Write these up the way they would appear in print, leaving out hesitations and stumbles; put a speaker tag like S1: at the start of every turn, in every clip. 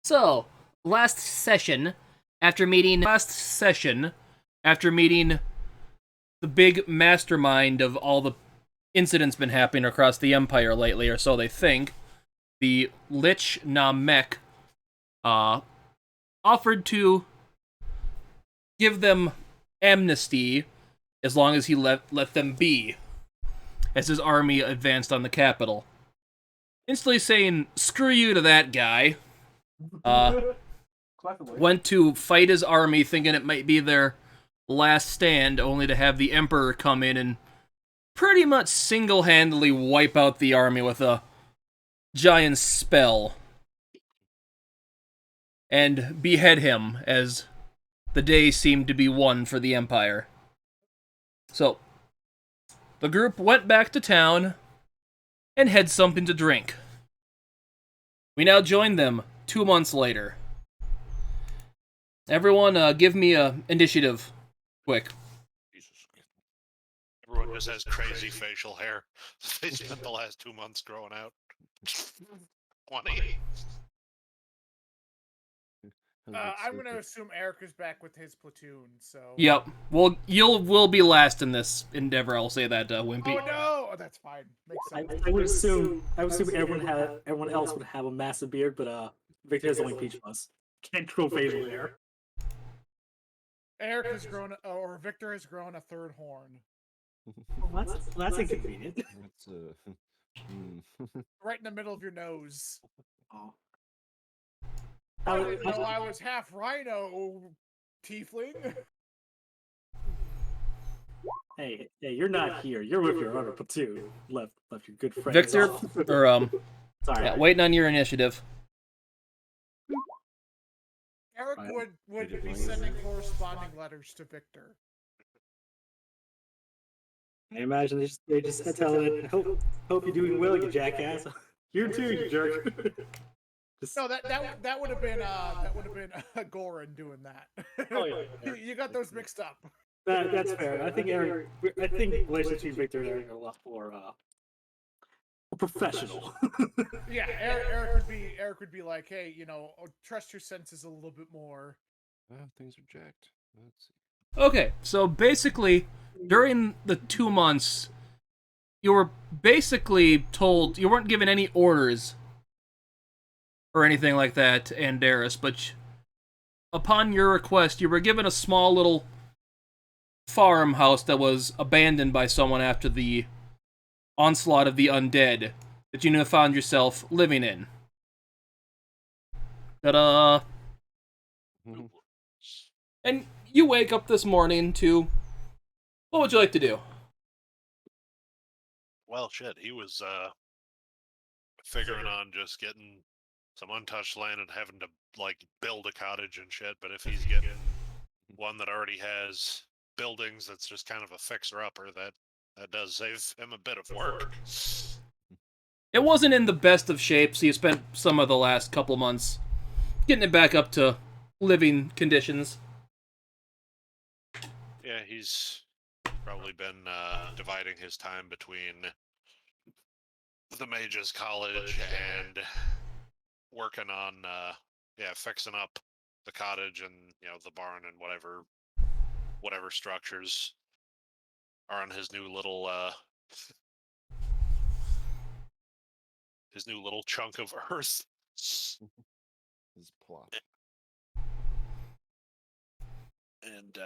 S1: So, last session, after meeting the big mastermind of all the incidents been happening across the Empire lately, or so they think, the Lich Namek offered to give them amnesty as long as he let them be, as his army advanced on the capital. Instantly saying, screw you to that guy, went to fight his army thinking it might be their last stand, only to have the Emperor come in and pretty much single-handedly wipe out the army with a giant spell and behead him as the day seemed to be won for the Empire. So, the group went back to town and had something to drink. We now join them 2 months later. Everyone, give me a initiative, quick.
S2: Jesus. Everyone just has crazy facial hair. They spent the last 2 months growing out. 20.
S3: I'm going to assume Eric is back with his platoon, so...
S1: Yep. Well, will be last in this endeavor, I'll say that, Wimpy.
S3: Oh, no! Oh, that's fine. Makes sense.
S4: I would assume everyone else would have a massive beard, but Victor has only peach fuzz. Can't grow facial hair.
S3: Eric has grown, or Victor has grown a third horn.
S4: Well, that's inconvenient.
S3: Right in the middle of your nose.
S4: Oh.
S3: I didn't know I was half rhino, tiefling.
S4: Hey, you're not here. You're with your other platoon. Left your good friend.
S1: Victor, or,
S4: sorry.
S1: yeah, waiting on your initiative.
S3: Eric would be sending corresponding letters to Victor.
S4: I imagine they just tell it. Hope you're doing well, you jackass. You too, you jerk.
S3: No, that would have been Goran doing that.
S4: Oh, yeah.
S3: You got those mixed up.
S4: That's fair. I think relations between Victor and Eric are a lot more professional.
S3: Yeah, Eric would be like, hey, trust your senses a little bit more.
S5: Things are jacked. Let's see.
S1: Okay, so basically, during the 2 months, you were basically told, you weren't given any orders or anything like that, Andaris, but upon your request, you were given a small little farmhouse that was abandoned by someone after the onslaught of the undead that you now found yourself living in. Ta-da! And you wake up this morning to... What would you like to do?
S2: Well, shit, he was figuring on just getting some untouched land and having to, build a cottage and shit, but if he's getting one that already has buildings that's just kind of a fixer-upper, that does save him a bit of work.
S1: It wasn't in the best of shape, so you spent some of the last couple months getting it back up to living conditions.
S2: Yeah, he's probably been dividing his time between the Mages College and working on, fixing up the cottage and, the barn and whatever structures are on his new little chunk of earth.
S5: His plot.
S2: And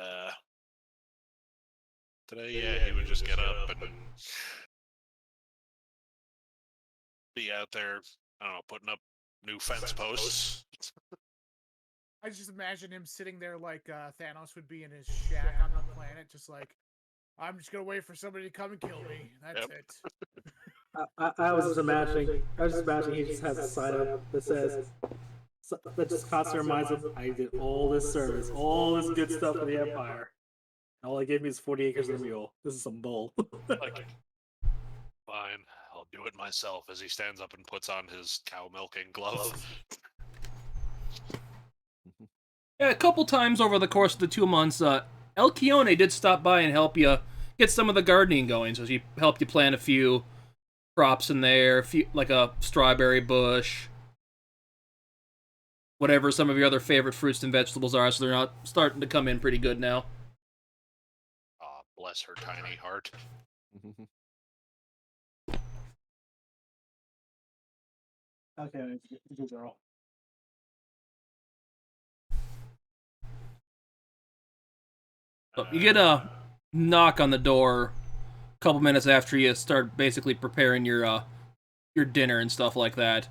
S2: today, he would just get up and be out there, I don't know, putting up new fence posts.
S3: I just imagine him sitting there like Thanos would be in his shack on the planet, just like, I'm just gonna wait for somebody to come and kill me. That's it.
S4: I was just imagining he just has a sign up that says, that just constantly reminds him, I did all this service, all this good stuff for the Empire. All they gave me is 40 acres and a mule. This is some bull.
S2: Fine, I'll do it myself, as he stands up and puts on his cow milking glove.
S1: Yeah, a couple times over the course of the 2 months, Elkione did stop by and help you get some of the gardening going, so she helped you plant a few crops in there, like a strawberry bush, whatever some of your other favorite fruits and vegetables are, so they're not starting to come in pretty good now.
S2: Ah, bless her tiny heart.
S4: Okay, good girl.
S1: So you get a knock on the door a couple minutes after you start basically preparing your dinner and stuff like that.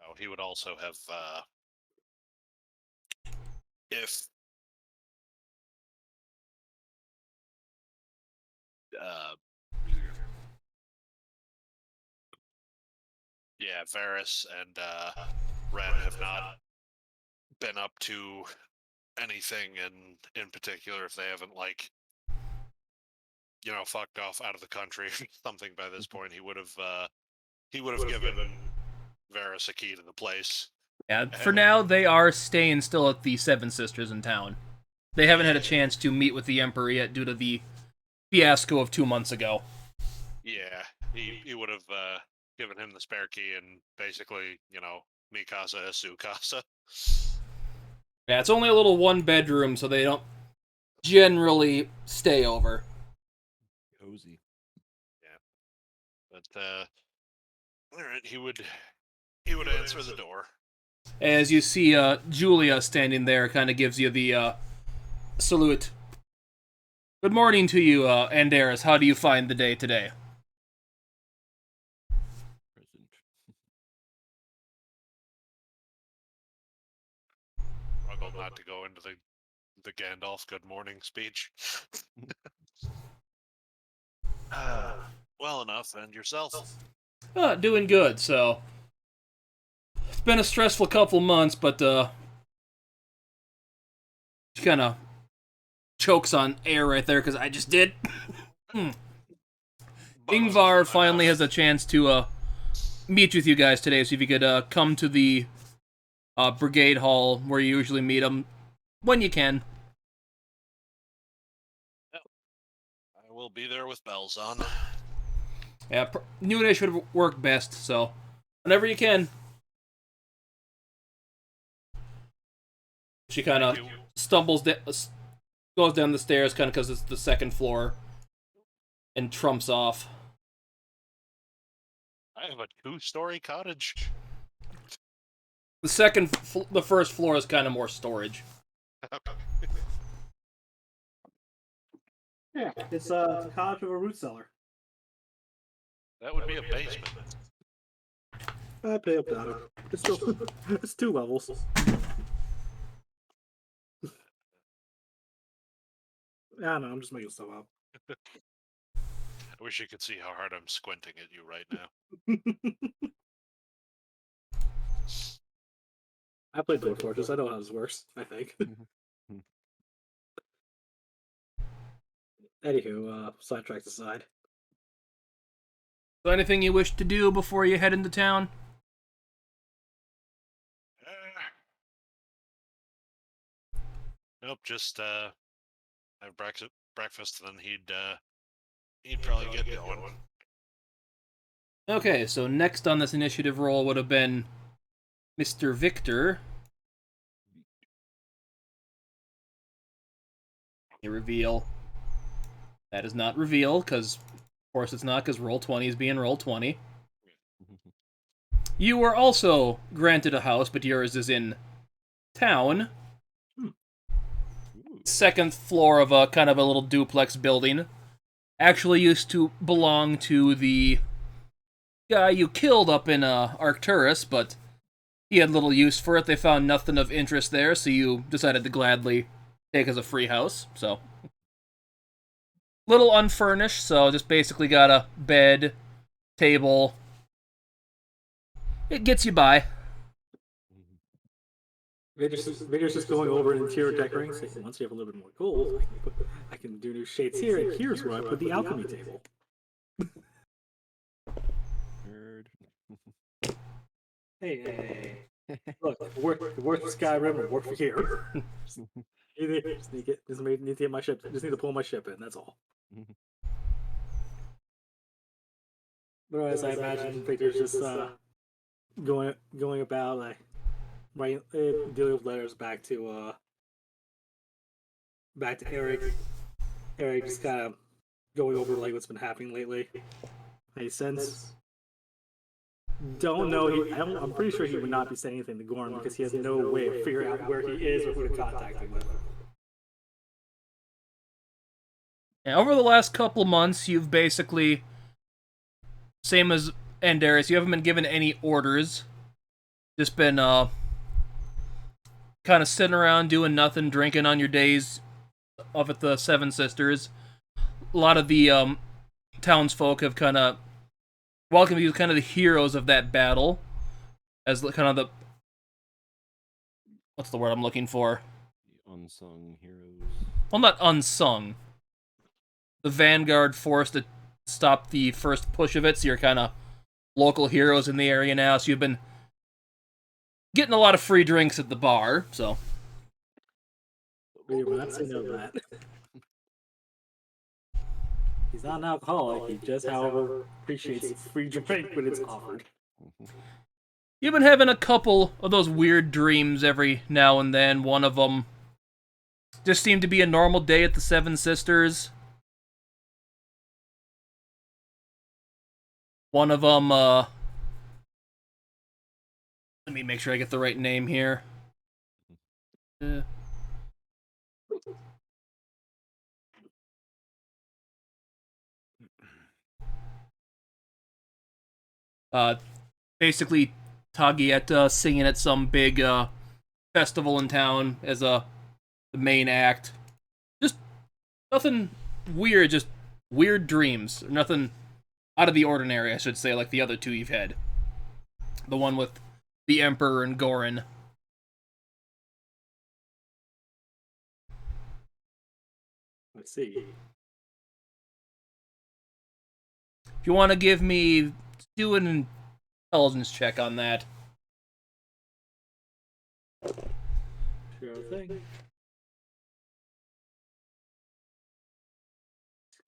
S2: Oh, he would also have, if, yeah, Varys and, Ren have not been up to anything in particular, if they haven't, like, you know, fucked off out of the country or something by this point, he would have given Varys a key to the place.
S1: Yeah, for now they are staying still at the Seven Sisters in town. They haven't had a chance to meet with the Emperor yet due to the fiasco of 2 months ago.
S2: Yeah, he would have given him the spare key and basically, you know, mi casa es su casa.
S1: Yeah, it's only a little one bedroom, so they don't generally stay over.
S5: Cozy.
S2: But all right, he would answer the door.
S1: As you see Julia standing there, kind of gives you the salute. Good morning to you, Andaris. How do you find the day today?
S5: Present.
S2: Struggled not to go into the Gandalf good morning speech. Well enough, and yourself?
S1: Doing good, so. It's been a stressful couple months, but she kind of chokes on air right there because I just did. Ingvar finally has a chance to meet with you guys today, so if you could come to the brigade hall where you usually meet him when you can.
S2: I will be there with bells on.
S1: Yeah, noonish would work best, so whenever you can. She kind of stumbles, goes down the stairs, kind of because it's the second floor, and trumps off.
S2: I have a 2-story cottage.
S1: The first floor is kind of more storage.
S4: Yeah, it's a cottage of a root cellar.
S2: That would be a basement.
S4: I pay up down. It's still it's 2 levels. I don't know, I'm just making stuff up.
S2: I wish you could see how hard I'm squinting at you right now.
S4: I played Dwarf Fortress, I know how this works, I think. Anywho, sidetracks aside.
S1: So anything you wish to do before you head into town?
S2: Nope, just have breakfast, and then he'd probably get going.
S1: Okay, so next on this initiative roll would have been Mr. Victor. You reveal. That is not reveal, because of course it's not, because roll 20 is being roll 20. You were also granted a house, but yours is in town. Second floor of a kind of a little duplex building. Actually used to belong to the guy you killed up in Arcturus, but he had little use for it. They found nothing of interest there, so you decided to gladly take as a free house. So, little unfurnished, so just basically got a bed, table. It gets you by.
S4: Vader's just going over interior decorating, saying, once you have a little bit more gold, I can do new shades here, and here's where I put the alchemy table.
S5: Nerd.
S4: Hey. Look, work Skyrim and work for here. Just need to get my ship. Just need to pull my ship in. That's all. Otherwise, I imagine Victor's just going about like writing dealing with letters back to Eric. Eric just kind of going over like what's been happening lately. He sends. Don't know. I'm pretty sure he would not be saying anything to Gorn because he has no way of figuring out where he is or who to contact him with.
S1: And over the last couple months, you've basically, same as Andarius, you haven't been given any orders. Just been kind of sitting around doing nothing, drinking on your days up at the Seven Sisters. A lot of the townsfolk have kind of welcomed you as kind of the heroes of that battle, as kind of the, what's the word I'm looking for?
S5: The unsung heroes.
S1: Well, not unsung. The Vanguard forced to stop the first push of it, so you're kind of local heroes in the area now, so you've been getting a lot of free drinks at the bar, so.
S4: We're not saying no to that. He's not an alcoholic, he just, however, appreciates free drink when it's offered.
S1: You've been having a couple of those weird dreams every now and then. One of them just seemed to be a normal day at the Seven Sisters. One of them, let me make sure I get the right name here. Basically, Tagietta singing at some big festival in town as the main act. Just nothing weird, just weird dreams. Nothing out of the ordinary, I should say, like the other two you've had. The one with the Emperor and Gorin.
S4: Let's see.
S1: If you want to give me, do an intelligence check on that.
S4: Sure thing.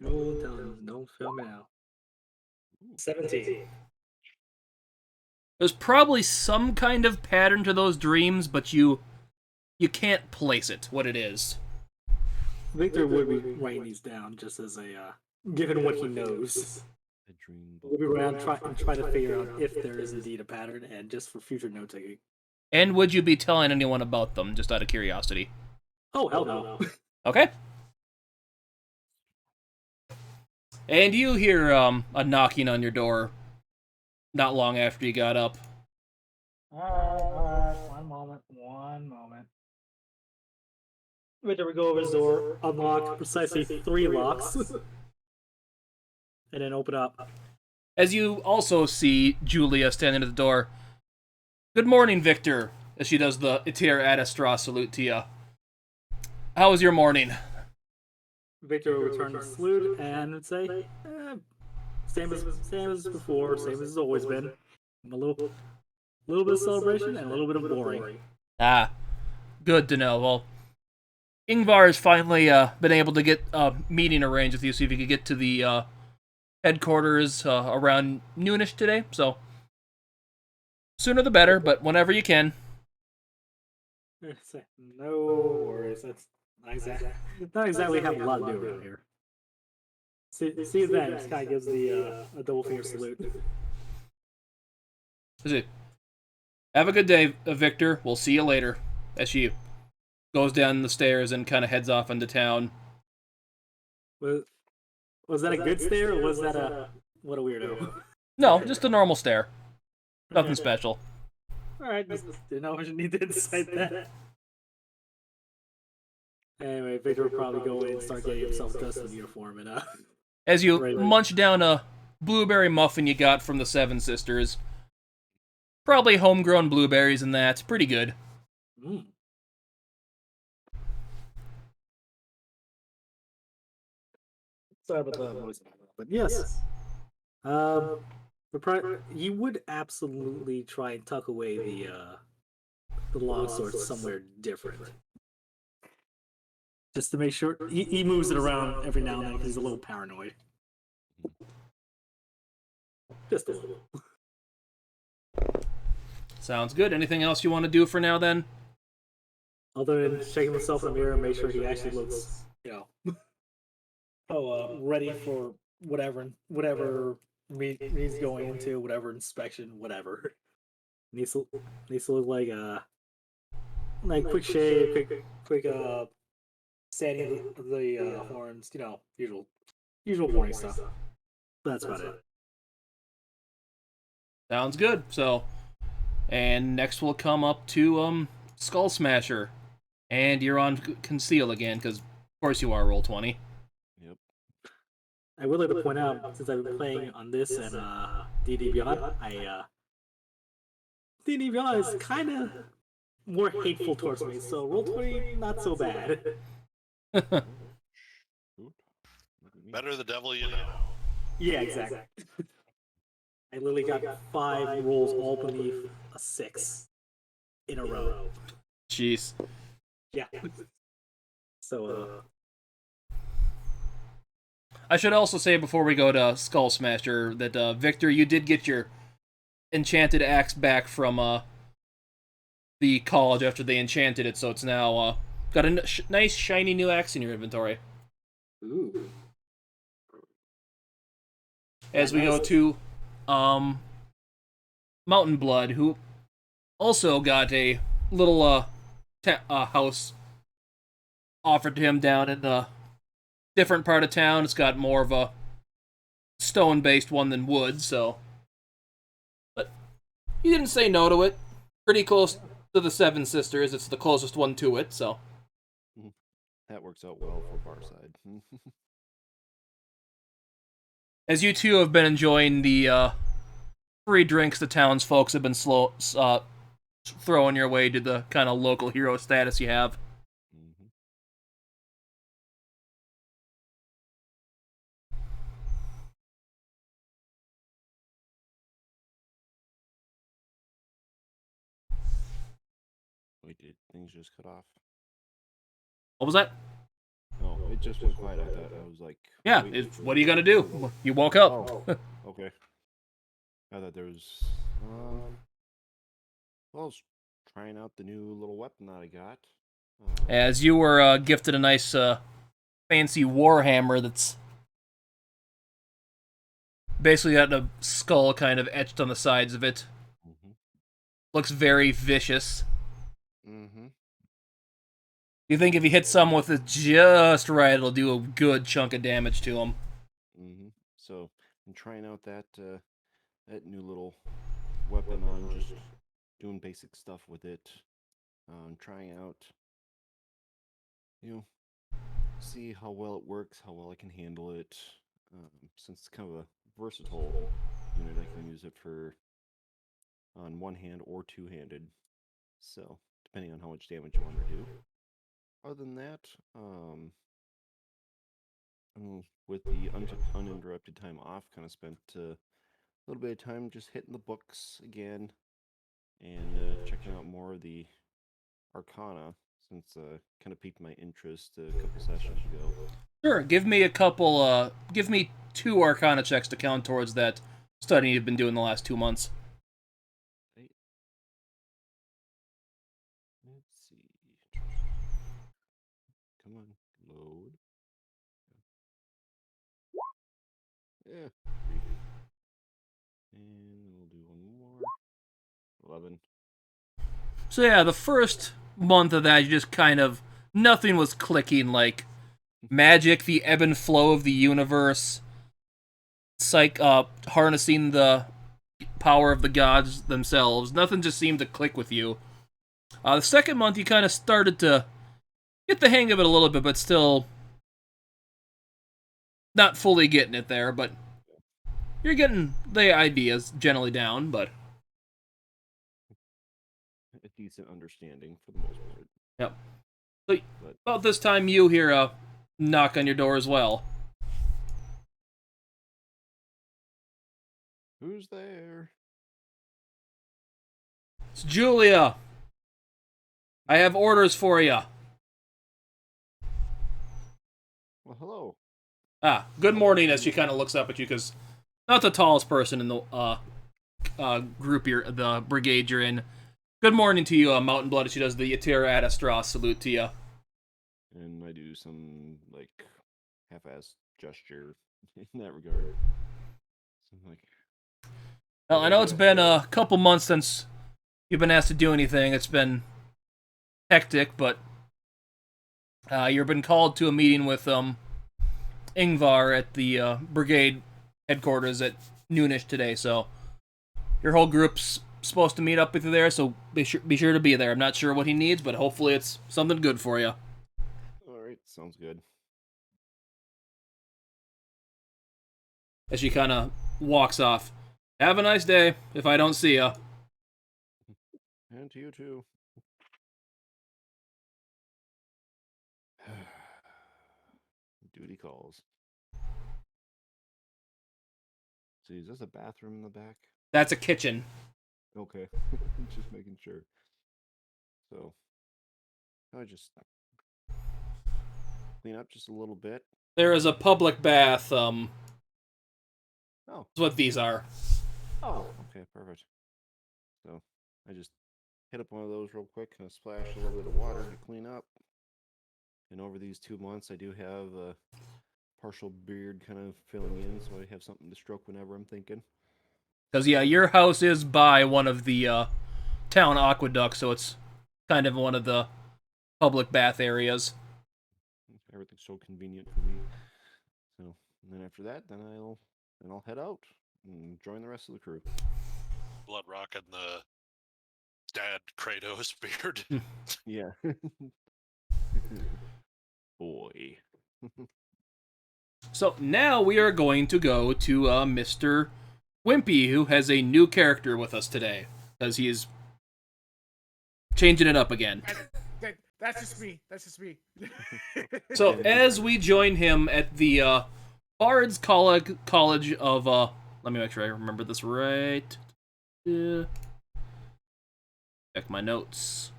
S4: No intelligence, don't fail me now. 17.
S1: There's probably some kind of pattern to those dreams, but you can't place it, what it is.
S4: Victor would be writing these down just as a, given what he knows.
S5: A dream
S4: We'll be around try to figure out if there is indeed a pattern and just for future note taking.
S1: And would you be telling anyone about them, just out of curiosity?
S4: Oh, hell no.
S1: Okay. And you hear a knocking on your door not long after you got up.
S4: Alright, one moment. Victor would go over his door, unlock precisely 3 locks, and then open up.
S1: As you also see Julia standing at the door. Good morning, Victor, as she does the Itir ad Astra salute to you. How was your morning?
S4: Victor will return the salute and would say, same as before, same as it's always been. A little bit of celebration and a little bit of boring.
S1: Ah, good to know. Well, Ingvar has finally been able to get a meeting arranged with you, so if you could get to the headquarters around noonish today. So, sooner the better, but whenever you can.
S4: No worries. That's not exactly have a lot to do around here. See you then. This guy gives the a double finger salute.
S1: Is it? Have a good day, Victor. We'll see you later. As she goes down the stairs and kind of heads off into town.
S4: Was that a good stare, or was that a what a weirdo?
S1: No, just a normal stare. Nothing special.
S4: Alright, just didn't know if you need to incite that. Anyway, Victor will probably go in and start getting himself dressed in uniform and
S1: As you
S4: Right.
S1: munch down a blueberry muffin you got from the Seven Sisters. Probably homegrown blueberries and that. Pretty good.
S4: Mm. Sorry about the noise, but yes. He would absolutely try and tuck away the longsword somewhere different, just to make sure he moves it around every now and then because he's a little paranoid. Just a little.
S1: Sounds good. Anything else you want to do for now, then?
S4: Other than checking himself in the mirror and make sure he actually looks, ready for whatever he's going into, whatever inspection, whatever. Needs to look like quick shave, quick sanding the horns, usual morning stuff. That's about it.
S1: Sounds good. So, and next we'll come up to Skull Smasher, and you're on Conceal again, because of course you are Roll20.
S5: Yep.
S4: I would like to point out, since I've been playing on this and D&D Beyond, D&D Beyond is kind of more hateful towards me, so Roll20 not so bad.
S2: Better the devil you know.
S4: Yeah, exactly. I literally got 5 rolls all beneath a 6 in a row.
S1: Jeez.
S4: Yeah. So,
S1: I should also say before we go to Skull Smasher that Victor, you did get your enchanted axe back from the college after they enchanted it, so it's now got a nice shiny new axe in your inventory.
S4: ooh.
S1: As we go to Mountain Blood, who also got a little house offered to him down in a different part of town. It's got more of a stone-based one than wood, so... But he didn't say no to it. Pretty close to the Seven Sisters. It's the closest one to it, so...
S5: That works out well for Farside.
S1: As you two have been enjoying the free drinks the townsfolk have been throwing your way to the kind of local hero status you have.
S5: Mm-hmm. Wait, did things just cut off?
S1: What was that?
S5: No, it just went quiet. I thought I was like,
S1: Yeah,
S5: wait.
S1: what are you gonna do? You woke up.
S5: Oh, okay. I thought there was. Well, I was trying out the new little weapon that I got.
S1: As you were gifted a nice fancy warhammer that's basically got a skull kind of etched on the sides of it.
S5: Mm-hmm.
S1: Looks very vicious.
S5: Mm-hmm.
S1: You think if you hit someone with it just right, it'll do a good chunk of damage to them.
S5: Mm-hmm. So I'm trying out that new little weapon on, just doing basic stuff with it. Trying out, see how well it works, how well I can handle it. Since it's kind of a versatile unit, I can use it for on one hand or two-handed. So depending on how much damage you want to do. Other than that, with the uninterrupted time off, kind of spent a little bit of time just hitting the books again and checking out more of the Arcana, since kind of piqued my interest a couple sessions ago.
S1: Sure, give me 2 Arcana checks to count towards that study you've been doing the last 2 months.
S5: Right. Let's see. Come on, load. Yeah. 3. And we'll do one more. 11.
S1: So yeah, the first month of that, you just kind of... Nothing was clicking, like magic, the ebb and flow of the universe, harnessing the power of the gods themselves. Nothing just seemed to click with you. The second month, you kind of started to get the hang of it a little bit, but still not fully getting it there, but you're getting the ideas generally down, but...
S5: A decent understanding for the most part.
S1: Yep. So, about this time, you hear a knock on your door as well.
S5: Who's there?
S1: It's Julia. I have orders for you.
S5: Well, hello.
S1: Good morning, as she kind of looks up at you, because not the tallest person in the the brigade you're in. Good morning to you, Mountain Blood. She does the Yatira ad Astra salute to you.
S5: And I do some like half-ass gesture in that regard. So I'm like,
S1: Well, I know it's been a couple months since you've been asked to do anything. It's been hectic, but you've been called to a meeting with Ingvar at the brigade headquarters at noonish today. So your whole group's supposed to meet up with you there. So be sure to be there. I'm not sure what he needs, but hopefully it's something good for you.
S5: all right, sounds good.
S1: As she kind of walks off. Have a nice day. If I don't see ya.
S5: And to you too. Duty calls. See, is this a bathroom in the back?
S1: That's a kitchen.
S5: Okay, just making sure. So, I just clean up just a little bit.
S1: There is a public bath.
S5: Oh,
S1: That's what these are.
S5: oh, okay, perfect. So, I just hit up one of those real quick, kind of splash a little bit of water to clean up. And over these 2 months, I do have a partial beard kind of filling in, so I have something to stroke whenever I'm thinking.
S1: Because, yeah, your house is by one of the town aqueducts, so it's kind of one of the public bath areas.
S5: Everything's so convenient for me. So, and then after that, then I'll head out and join the rest of the crew.
S2: Blood rocking the dad Kratos beard.
S5: Yeah. Boy.
S1: So now we are going to go to Mr. Wimpy, who has a new character with us today, because he is changing it up again.
S3: That's just me. That's just me.
S1: So as we join him at the Bard's College of, let me make sure I remember this right. Check my notes.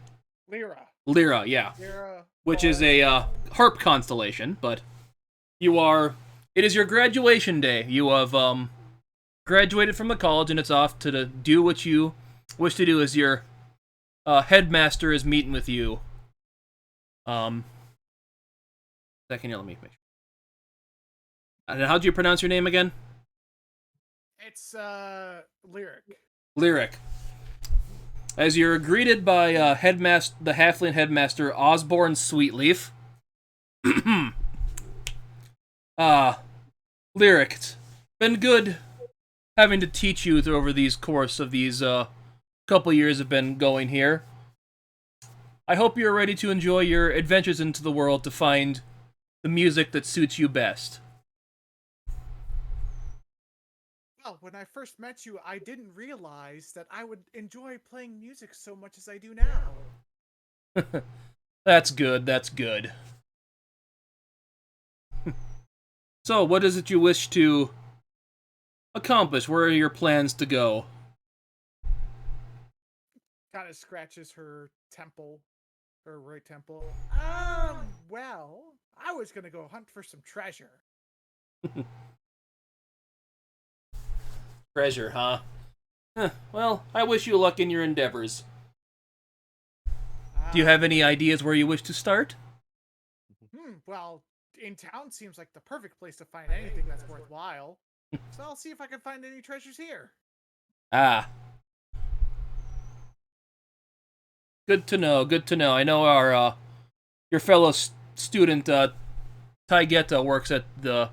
S1: Lyra, yeah. Which is a harp constellation, but it is your graduation day. You have graduated from the college, and it's off to do what you wish to do. As your headmaster is meeting with you. Second, yeah, let me make sure. And how do you pronounce your name again?
S3: It's Lyric.
S1: Lyric. As you're greeted by the halfling headmaster Osborne Sweetleaf. Lyric, it's been good having to teach you over these course of these couple years have been going here. I hope you're ready to enjoy your adventures into the world to find the music that suits you best.
S3: Well, when I first met you, I didn't realize that I would enjoy playing music so much as I do now.
S1: That's good, that's good. So, what is it you wish to accomplish? Where are your plans to go?
S3: Kind of scratches her temple, her right temple. Well, I was gonna go hunt for some treasure.
S1: Treasure, huh? Well, I wish you luck in your endeavors. Do you have any ideas where you wish to start?
S3: Well, in town seems like the perfect place to find anything that's worthwhile. So I'll see if I can find any treasures here.
S1: Ah. Good to know, good to know. I know our, your fellow student, Taigeta works at her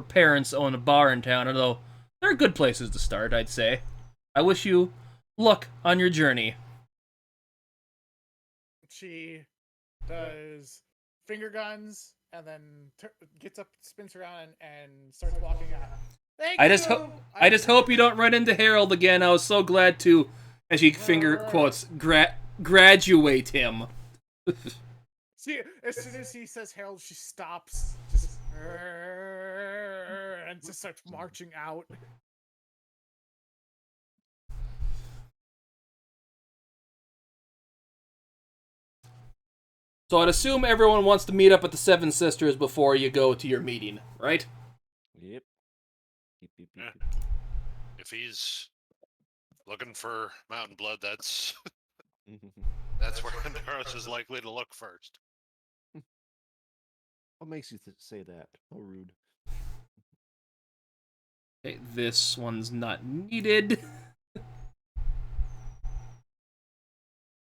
S1: parents own a bar in town, although they're good places to start, I'd say. I wish you luck on your journey.
S3: She does finger guns and then gets up, spins around, and starts walking out.
S1: I just hope you don't run into Harold again. I was so glad to, as she finger quotes, graduate him.
S3: See, as soon as he says Harold, she stops, just and just starts marching out.
S1: So I'd assume everyone wants to meet up at the Seven Sisters before you go to your meeting, right?
S5: Yep.
S2: Yeah. If he's looking for mountain blood, that's that's where Arcturus is likely to look first.
S5: What makes you say that? How rude.
S1: Okay, this one's not needed. I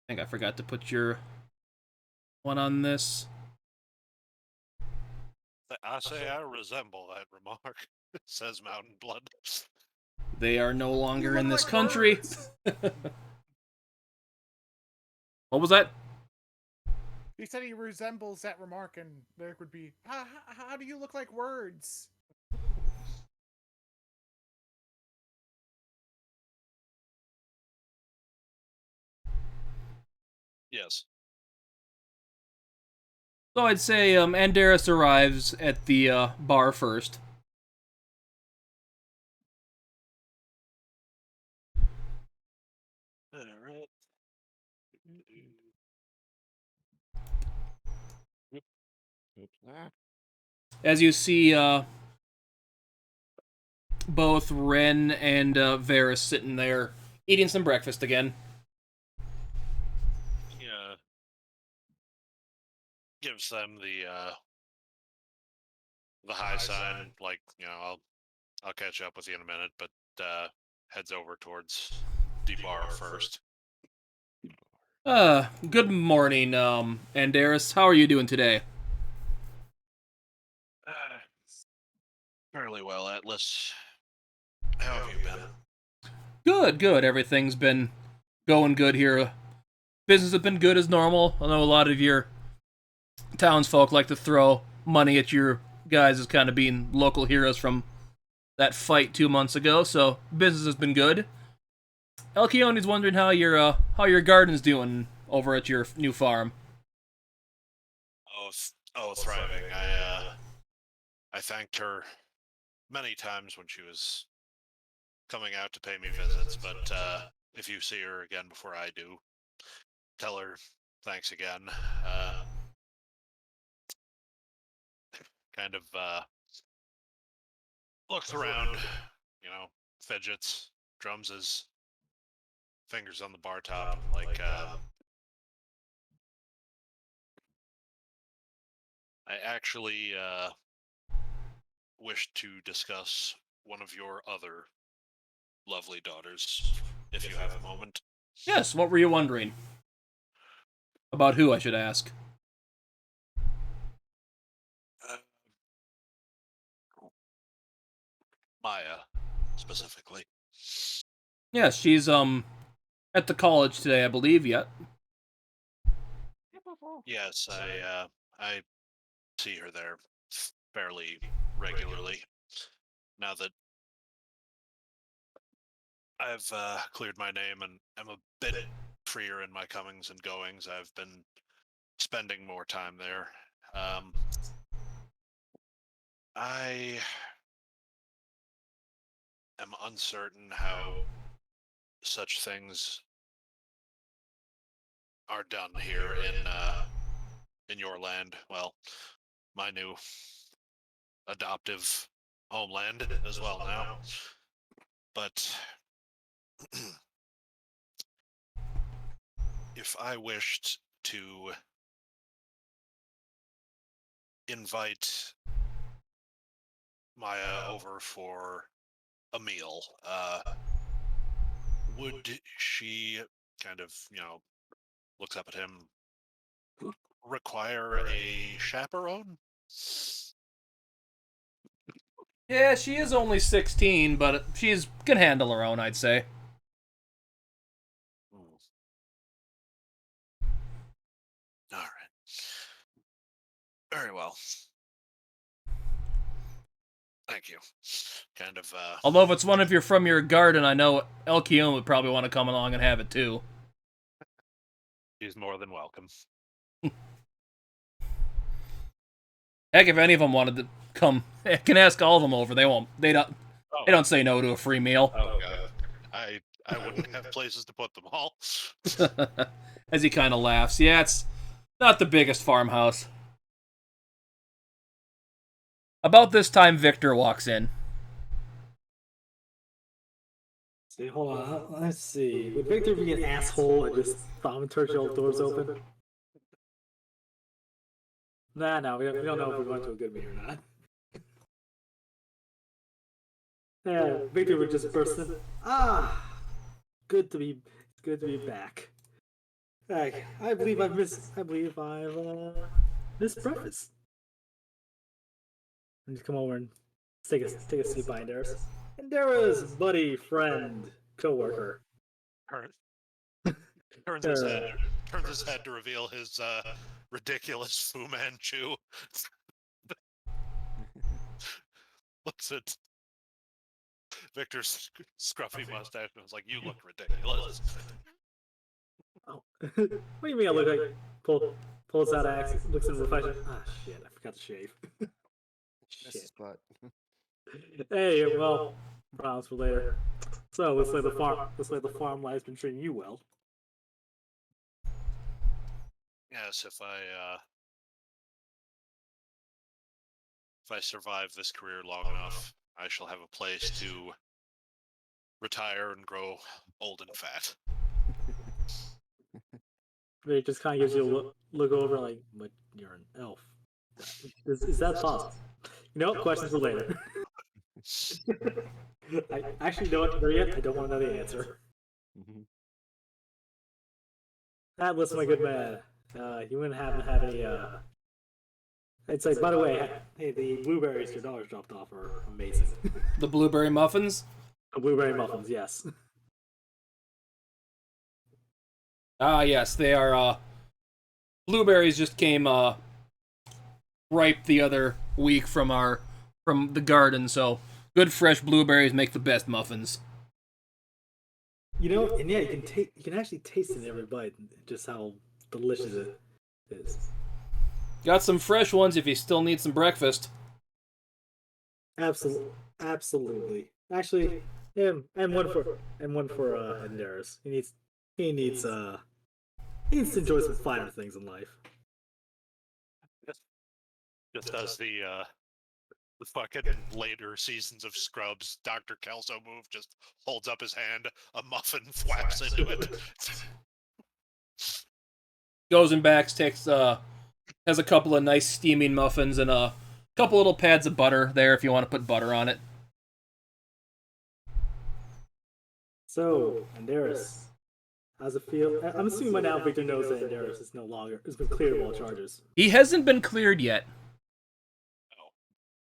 S1: think I forgot to put your one on this.
S2: I say I resemble that remark, says Mountain Blood.
S1: They are no longer
S3: You
S1: in
S3: look
S1: this
S3: like
S1: country.
S3: birds.
S1: What was that?
S3: He said he resembles that remark, and there would be, how do you look like words?
S2: Yes.
S1: So I'd say Andaris arrives at the bar first.
S2: All right.
S5: Oops. Ah.
S1: As you see both Ren and Varys sitting there eating some breakfast again.
S2: Yeah. Gives them the high sign, like, I'll catch up with you in a minute, but heads over towards the bar first.
S1: Good morning, Andaris. How are you doing today?
S2: Fairly well, Atlas. How have you been?
S1: Good, good. Everything's been going good here. Business has been good as normal. I know a lot of your townsfolk like to throw money at your guys as kind of being local heroes from that fight 2 months ago, so business has been good. Elkeoni's wondering how your garden's doing over at your new farm.
S2: Thriving. I thanked her many times when she was coming out to pay me visits, but if you see her again before I do, tell her thanks again. Kind of looks around, fidgets, drums his fingers on the bar top, like I actually wish to discuss one of your other lovely daughters, if you have a moment.
S1: Yes, what were you wondering? About who, I should ask.
S2: Maya, specifically.
S1: Yes, she's at the college today, I believe. Yet.
S2: Yes, I see her there fairly regularly. Now that I've cleared my name and am a bit freer in my comings and goings, I've been spending more time there. I am uncertain how such things are done here in your land. Well, my new adoptive homeland as well now. But if I wished to invite Maya over for a meal, would she kind of, looks up at him, require a chaperone?
S1: Yeah, she is only 16, but she's can handle her own, I'd say.
S2: All right. Very well. Thank you. Kind of,
S1: Although if it's one of your from your garden, I know Elkeon would probably want to come along and have it too.
S2: she's more than welcome.
S1: Heck, if any of them wanted to come, I can ask all of them over. They won't. They don't say no to a free meal.
S2: Oh god. I wouldn't have places to put them all.
S1: As he kind of laughs. Yeah, it's not the biggest farmhouse. About this time, Victor walks in.
S4: See, hold on. Let's see. Would Victor be an asshole and just thaumaturgy all the doors open? No, we don't know if we're going to a good meeting or not. Yeah, Victor would just burst in. Good to be back. I believe I've missed breakfast. And just come over and take a seat by Darius. And Darius, buddy, friend, coworker.
S2: Turns his head to reveal his ridiculous Fu Manchu. Looks at Victor's scruffy mustache and was like, "You look ridiculous."
S4: Oh. What do you mean I look like? Pulls out axe, looks in the reflection. Shit, I forgot to shave.
S5: That's the spot.
S4: Hey, well, problems for later. So looks like the farm life's been treating you well.
S2: Yes, if I survive this career long enough, I shall have a place to retire and grow old and fat.
S4: But it just kind of gives you a look over like, but you're an elf. Is that possible? You know what? Questions for later. I actually don't know yet. I don't want to know the answer. Listen, my good man. You wouldn't happen to have any. It's like, by the way, hey, the blueberries your dollars dropped off are amazing.
S1: The blueberry muffins?
S4: The blueberry muffins, yes.
S1: Yes, they are, blueberries just came, ripe the other week from the garden, so good fresh blueberries make the best muffins.
S4: You know, and yeah, you can actually taste it in every bite, just how delicious it is.
S1: Got some fresh ones if you still need some breakfast.
S4: Absolutely. Actually, and one for Enderis. He needs to enjoy some finer things in life.
S2: Just as the fucking later seasons of Scrubs, Dr. Kelso move, just holds up his hand, a muffin flaps into it.
S1: Goes and back, has a couple of nice steaming muffins and a couple little pads of butter there if you want to put butter on it.
S4: So, Enderis, how's it feel? I'm assuming by now Victor knows that Enderis has been cleared of all charges.
S1: He hasn't been cleared yet.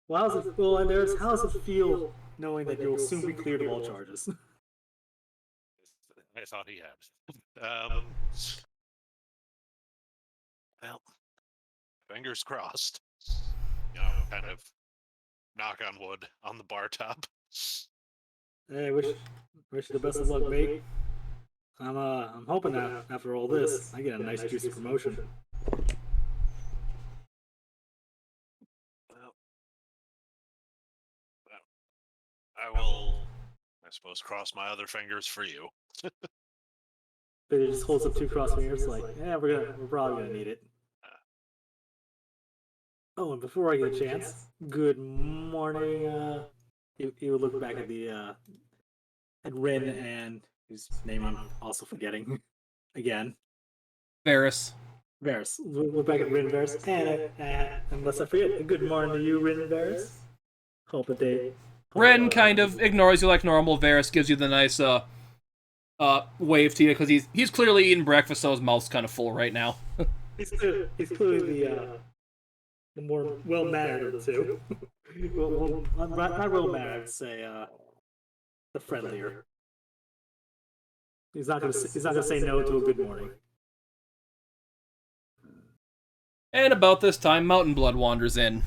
S4: Well, Enderis, how does it feel knowing that you'll soon be cleared of all charges?
S2: I thought he had. Well, fingers crossed. You know, kind of knock on wood on the bar top.
S4: Hey, wish you the best of luck, mate. I'm hoping that after all this, I get a nice juicy promotion.
S2: Well, I will, I suppose, cross my other fingers for you.
S4: But he just holds up two crossed fingers, like, yeah, we're probably gonna need it. Oh, and before I get a chance, good morning. He would look back at Rin and whose name I'm also forgetting again.
S1: Varys.
S4: We'll look back at Rin and Varys, and unless I forget, good morning to you, Rin and Varys. Hope that they.
S1: Ren kind of ignores you like normal. Varys gives you the nice wave to you because he's clearly eating breakfast, so his mouth's kind of full right now.
S4: He's clearly the more well-mannered of the two. well, not well-mannered, I'd say the friendlier. He's not gonna say no to a good morning.
S1: And about this time, Mountain Blood wanders in.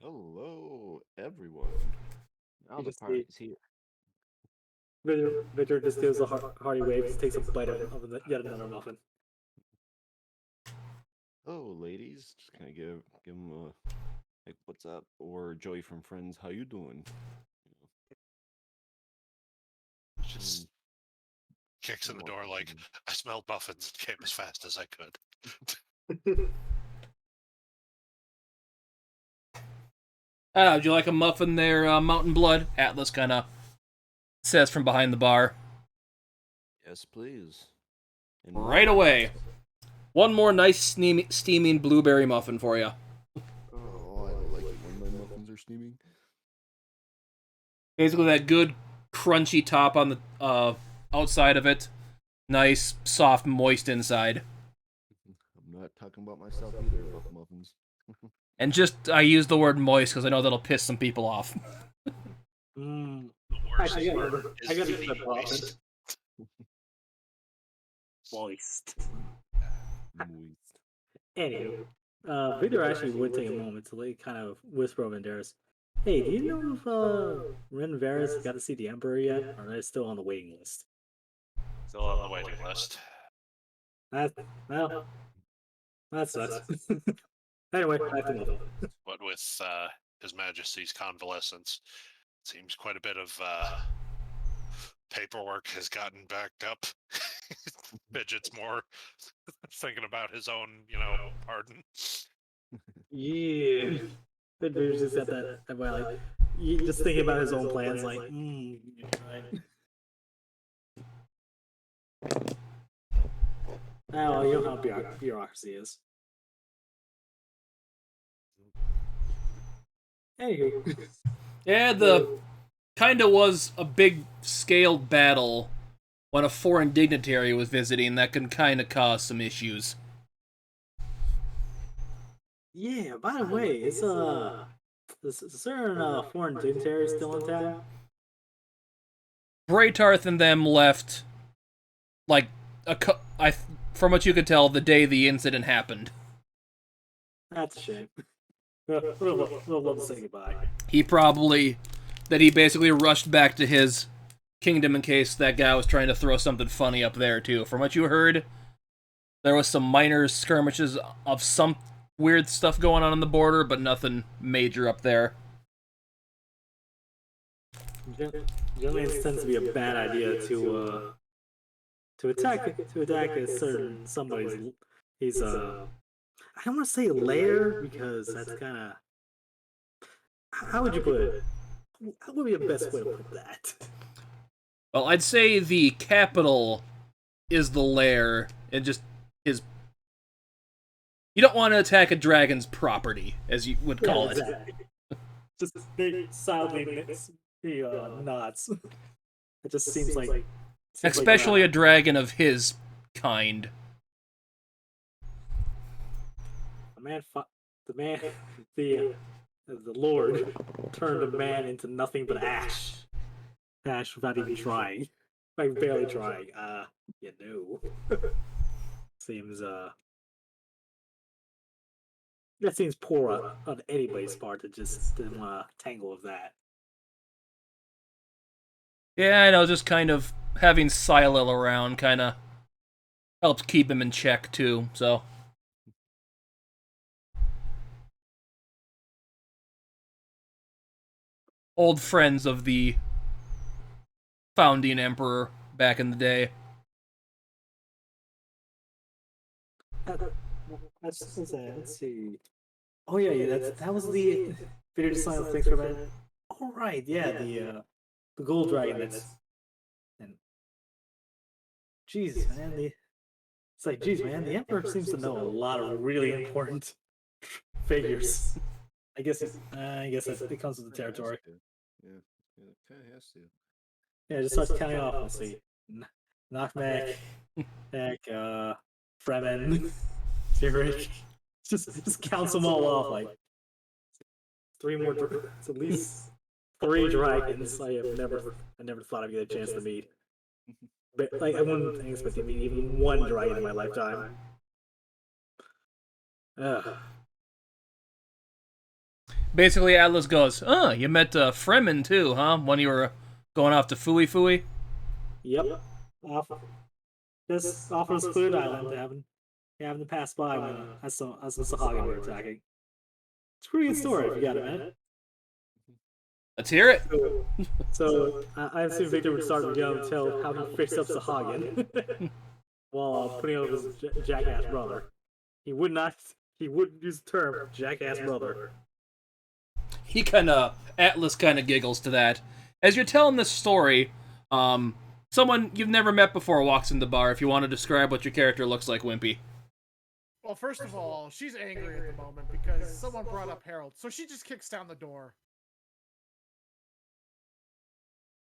S5: Hello, everyone. Now the
S4: just
S5: party's here.
S4: Victor just gives a hearty wave, just takes a bite of yet another muffin.
S5: Oh, ladies, just kind of give them a like, what's up? Or Joey from Friends, how you doing?
S2: Just kicks in the door like, I smelled muffins and came as fast as I could.
S1: Would you like a muffin there, Mountain Blood? Atlas kind of says from behind the bar.
S5: Yes, please. And
S1: Right away. One more nice steaming blueberry muffin for you.
S5: Oh, I like it when my muffins are steaming.
S1: Basically, that good crunchy top on the outside of it. Nice, soft, moist inside.
S5: I'm not talking about myself either about the muffins.
S1: And just, I use the word moist because I know that'll piss some people off.
S4: Mm.
S2: The worst
S4: Actually,
S2: part
S4: I
S2: is
S4: gotta
S2: the
S4: eat that
S2: waste.
S4: Moist.
S5: Moist.
S4: Anywho, Victor actually would take a moment to like kind of whisper over Darius. Hey, do you know if Ren and Varys got to see the Emperor yet, or are they still on the waiting list?
S2: Still on the waiting list.
S4: Well, that sucks. Anyway, back to Muffin.
S2: What with His Majesty's convalescence, seems quite a bit of paperwork has gotten backed up. Fidget's more thinking about his own, pardon.
S4: Yeah. Victor's just at that way, like, just thinking about his own plans, like, right. Oh, well, you know how bureaucracy is. Anywho.
S1: Yeah, the kind of was a big scaled battle when a foreign dignitary was visiting that can kind of cause some issues.
S4: Yeah, by the way, is a certain foreign dignitary still in town?
S1: Braytarth and them left, like, from what you could tell, the day the incident happened.
S4: That's a shame. We'll love to say goodbye.
S1: He basically rushed back to his kingdom in case that guy was trying to throw something funny up there, too. From what you heard, there was some minor skirmishes of some weird stuff going on the border, but nothing major up there.
S4: Generally, it tends to be a bad idea to attack a certain somebody's. I don't want to say lair because that's kind of. How would you put it? How would be the best way to put that?
S1: Well, I'd say the capital is the lair, and just his. You don't want to attack a dragon's property, as you would call it.
S4: Just they silently nods. It just seems like.
S1: Especially a dragon of his kind.
S4: The Lord turned a man into nothing but ash. Ash without even trying. Like barely trying. Seems that seems poor on anybody's part to just didn't want to tangle with that.
S1: Yeah, I know, just kind of having Silo around kind of helps keep him in check, too, so. Old friends of the founding emperor back in the day.
S4: Let's see. Oh yeah, that was the video design. Thanks for that. All right, yeah, the gold dragon. And Jesus, man, it's like, geez, man, the emperor seems to know a lot of really important figures. I guess it comes with the territory.
S5: Yeah, kind of has to.
S4: Yeah, just starts counting off. Let's see, Knockback, Fremen, Zurich. Just counts them all off like 3 more. It's at least 3 dragons. I never thought I'd get a chance to meet. But like I wouldn't expect to meet even 1 dragon in my lifetime.
S1: Basically, Atlas goes, "Oh, you met Fremen too, huh? When you were going off to Fui?"
S4: Yep. Off this Hood Island, having to pass by when us and Sahagin were attacking. It's a pretty good story if you got it, man.
S1: Let's hear it.
S4: So I assume Victor would start to go and tell how he fixed up Sahagin while putting over his jackass brother. He wouldn't use the term jackass brother.
S1: He kind of Atlas kind of giggles to that. As you're telling this story, someone you've never met before walks in the bar. If you want to describe what your character looks like, Wimpy.
S3: Well, first of all, she's angry at the moment because someone brought up Harold, so she just kicks down the door.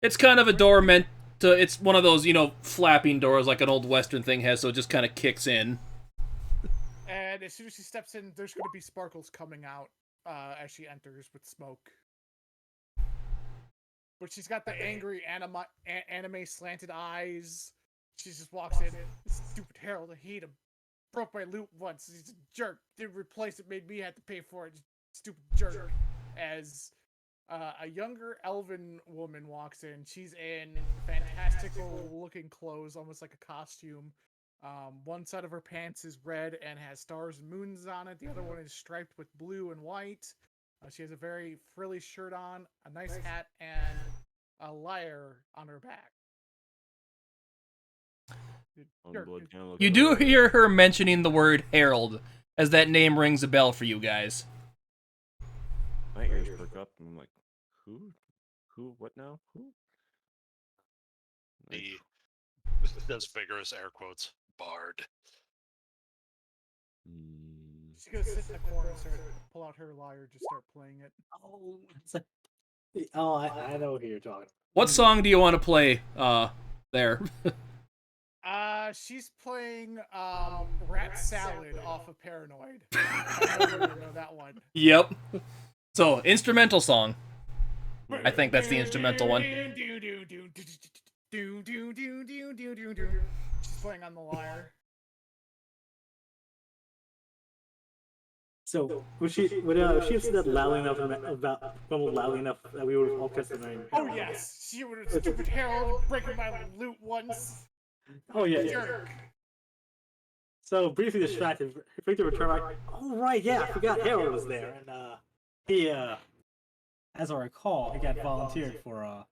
S1: It's kind of a door meant to. It's one of those, flapping doors like an old Western thing has, so it just kind of kicks in.
S3: And as soon as she steps in, there's going to be sparkles coming out as she enters with smoke. But she's got the angry anime slanted eyes. She just walks in. Stupid Harold, I hate him. Broke my loot once. He's a jerk. Didn't replace it, made me have to pay for it. Stupid jerk. As a younger elven woman walks in. She's in fantastical looking clothes, almost like a costume. One side of her pants is red and has stars and moons on it. The other one is striped with blue and white. She has a very frilly shirt on, a nice hat, and a lyre on her back.
S1: You do hear her mentioning the word Harold, as that name rings a bell for you guys.
S5: My ears perk up, and I'm like, who? Who? What now? Who?
S2: He does vigorous air quotes. Bard.
S3: She's gonna sit in the corner and pull out her lyre, just start playing it.
S4: I know who you're talking.
S1: What song do you want to play there?
S3: She's playing Rat Salad off of Paranoid. I know you know that one.
S1: Yep. So, instrumental song. I think that's the instrumental one.
S3: She's playing on the lyre.
S4: So would she have said that loud enough that we would have all kissed the name?
S3: Oh yes, she would have. Stupid Harold breaking my loot once.
S4: Oh yeah.
S3: Jerk.
S4: So briefly distracted, quick to return like, oh right, yeah, I forgot Harold was there, and he as I recall, he got volunteered for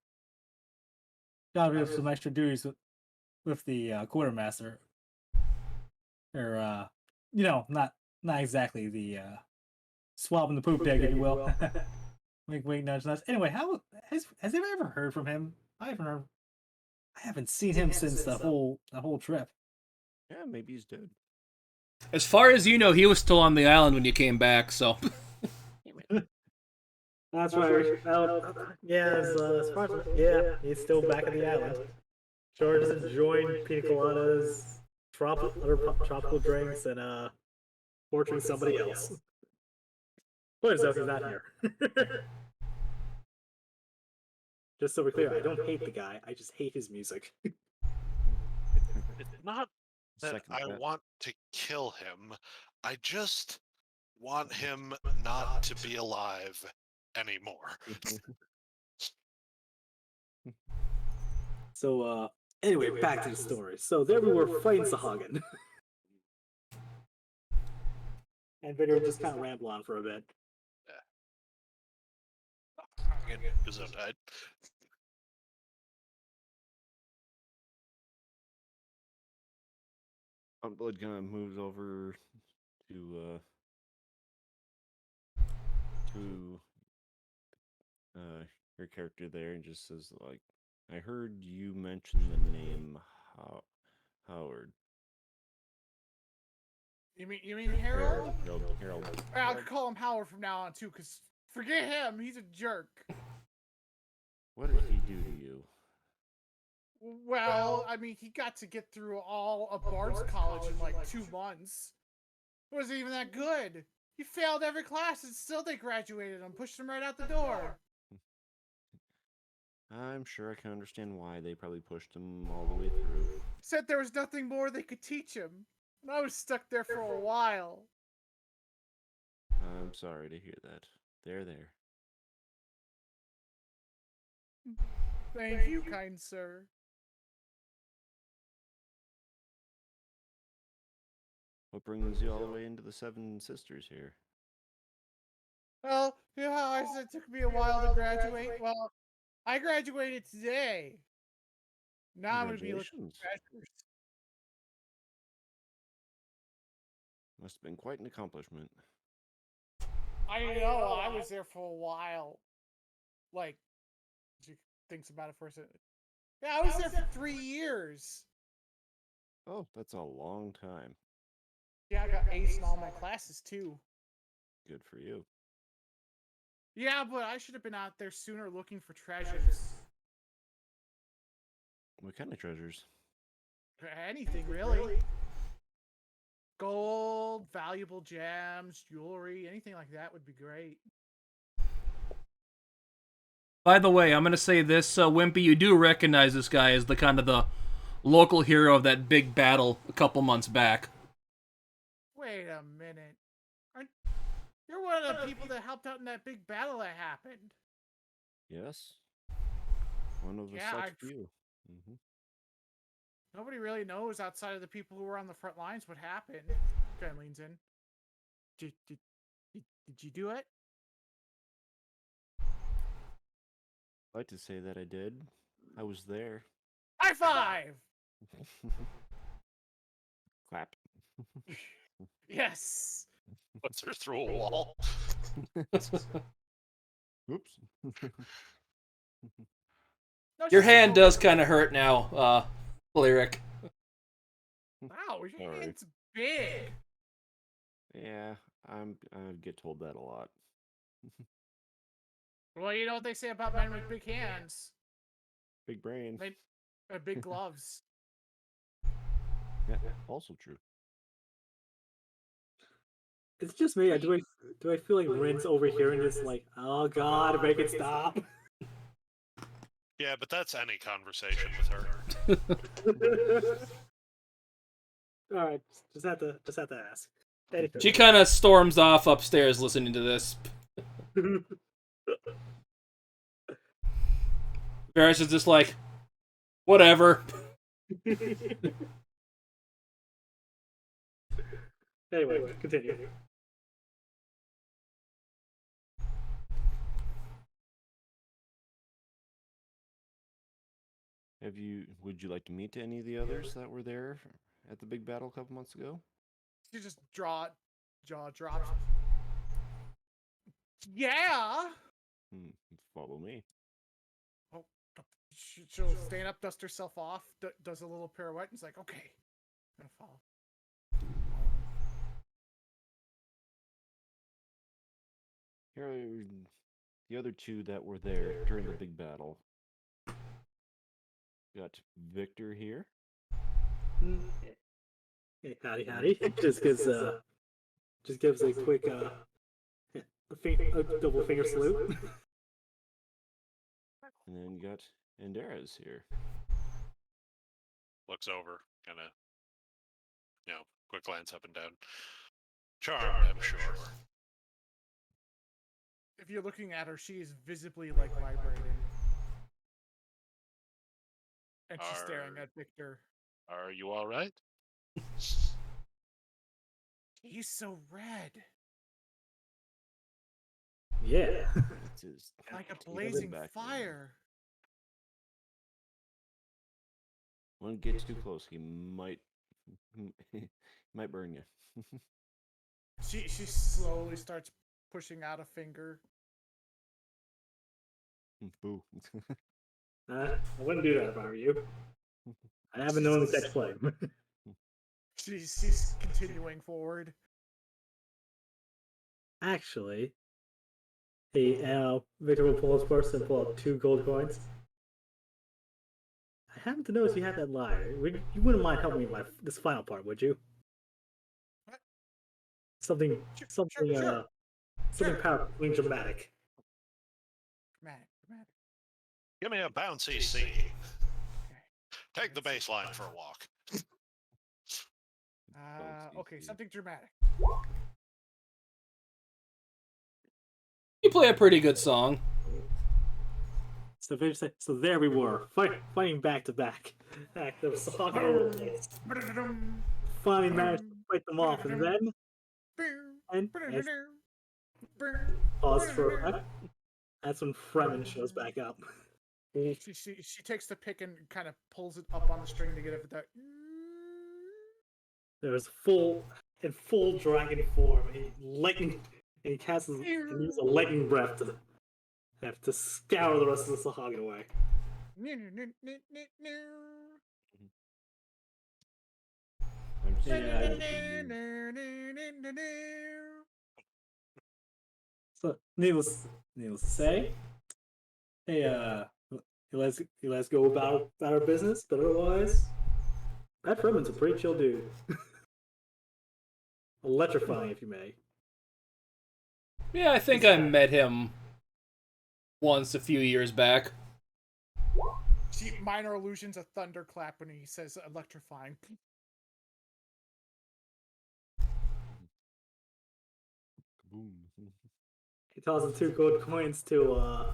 S4: got rid of some extra duties with the quartermaster. Or not exactly the swab in the poop deck, if you will. Wink, wink, nudge, nudge. Anyway, how has anyone ever heard from him? I haven't seen him since the whole trip.
S5: Yeah, maybe he's dead.
S1: As far as you know, he was still on the island when you came back, so.
S4: That's right. As far as he's still back at the island. Sure doesn't enjoying pina coladas, other tropical drinks, and torturing somebody else. What is that? He's not here. Just so we're clear, I don't hate the guy. I just hate his music.
S2: It's not that I want to kill him. I just want him not to be alive anymore.
S4: So, anyway, back to the story. So there we were fighting Sahagin. And Victor just kind of ramble on for a bit.
S2: Gesundheit.
S5: Blood kind of moves over to your character there and just says, like, I heard you mention the name Howard.
S3: You mean Harold?
S5: Harold.
S3: I'll call him Howard from now on too, cause forget him, he's a jerk.
S5: What did he do to you?
S3: Well, I mean, he got to get through all of Bard's college in like 2 months. It wasn't even that good. He failed every class and still they graduated him, pushed him right out the door.
S5: I'm sure I can understand why they probably pushed him all the way through.
S3: Said there was nothing more they could teach him. And I was stuck there for a while.
S5: I'm sorry to hear that. There.
S3: Thank you, kind sir.
S5: What brings you all the way into the Seven Sisters here?
S3: Well, you know how I said it took me a while to graduate? Well, I graduated today. Now I'm going to be looking for bachelor's.
S5: Must have been quite an accomplishment.
S3: I know. I was there for a while. Like, she thinks about it for a second. Yeah, I was there for 3 years.
S5: Oh, that's a long time.
S3: Yeah, I got ace in all my classes too.
S5: Good for you.
S3: Yeah, but I should have been out there sooner looking for treasures.
S5: What kind of treasures?
S3: Anything, really. Gold, valuable gems, jewelry, anything like that would be great.
S1: By the way, I'm gonna say this, Wimpy, you do recognize this guy as the kind of the local hero of that big battle a couple months back.
S3: Wait a minute. You're one of the people that helped out in that big battle that happened.
S5: Yes. One of the
S3: Yeah,
S5: such few.
S3: Nobody really knows outside of the people who were on the front lines what happened. Ken leans in. Did you do it?
S5: I'd like to say that I did. I was there.
S3: High five!
S5: Clap.
S3: Yes.
S2: Puts her through a wall.
S5: Oops.
S3: No,
S1: Your
S3: she's
S1: hand
S3: so-
S1: does kind of hurt now, Lyric.
S3: Wow, your
S5: Sorry.
S3: hand's big.
S5: Yeah, I get told that a lot.
S3: Well, you know what they say about men with big hands.
S5: Big brain.
S3: They big gloves.
S5: Yeah, also true.
S4: It's just me. Do I feel like Rin's overhearing this? Like, oh god, make it stop.
S2: Yeah, but that's any conversation with her.
S4: All right, just have to ask. Anyway.
S1: She kind of storms off upstairs listening to this. Varys is just like, whatever.
S4: Anyway, continue.
S5: Would you like to meet any of the others that were there at the big battle a couple months ago?
S3: You just jaw drops. Yeah.
S5: Follow me.
S3: Oh, she'll stand up, dust herself off, does a little pirouette, and is like, okay, I'm gonna follow.
S5: Here are the other two that were there during the big battle. Got Victor here.
S4: Hey, howdy. Just gives a quick a double finger salute.
S5: And then you got Andera's here.
S2: Looks over, kind of, quick glance up and down. Charmed, I'm sure.
S3: If you're looking at her, she is visibly like vibrating, and she's staring at Victor.
S2: Are you all right?
S3: He's so red,
S4: Yeah.
S5: It's his
S3: like a
S5: tail
S3: blazing
S5: back there.
S3: fire.
S5: Won't get too close. He might burn you.
S3: She slowly starts pushing out a finger.
S5: Boo.
S4: I wouldn't do that if I were you. I haven't known the catch flame.
S3: She's continuing forward.
S4: Actually, hey, Victor will pull his purse and pull out 2 gold coins. I happen to notice you have that lie. You wouldn't mind helping me with this final part, would you?
S3: What?
S4: Something
S3: Sure.
S4: powerful, dramatic.
S3: Dramatic.
S2: Give me a bouncy C. Take the baseline for a walk.
S3: Okay, something dramatic.
S1: You play a pretty good song.
S4: So there we were, fighting back to back. There was song all over the place. Finally managed to fight them off, and then pause for a moment. That's when Fremen shows back up.
S3: She takes the pick and kind of pulls it up on the string to get it that.
S4: There was full dragon form. He lightning And he casts and uses a lightning breath to have to scour the rest of the Sahagin away.
S5: I'm just
S4: Yeah. So needless to say, hey, he lets go about our business, but otherwise, Pat Furman's a pretty chill dude. Electrifying, if you may.
S1: Yeah, I think I met him once a few years back.
S3: See, minor illusions, a thunderclap when he says electrifying.
S5: Boom.
S4: He tosses 2 gold coins to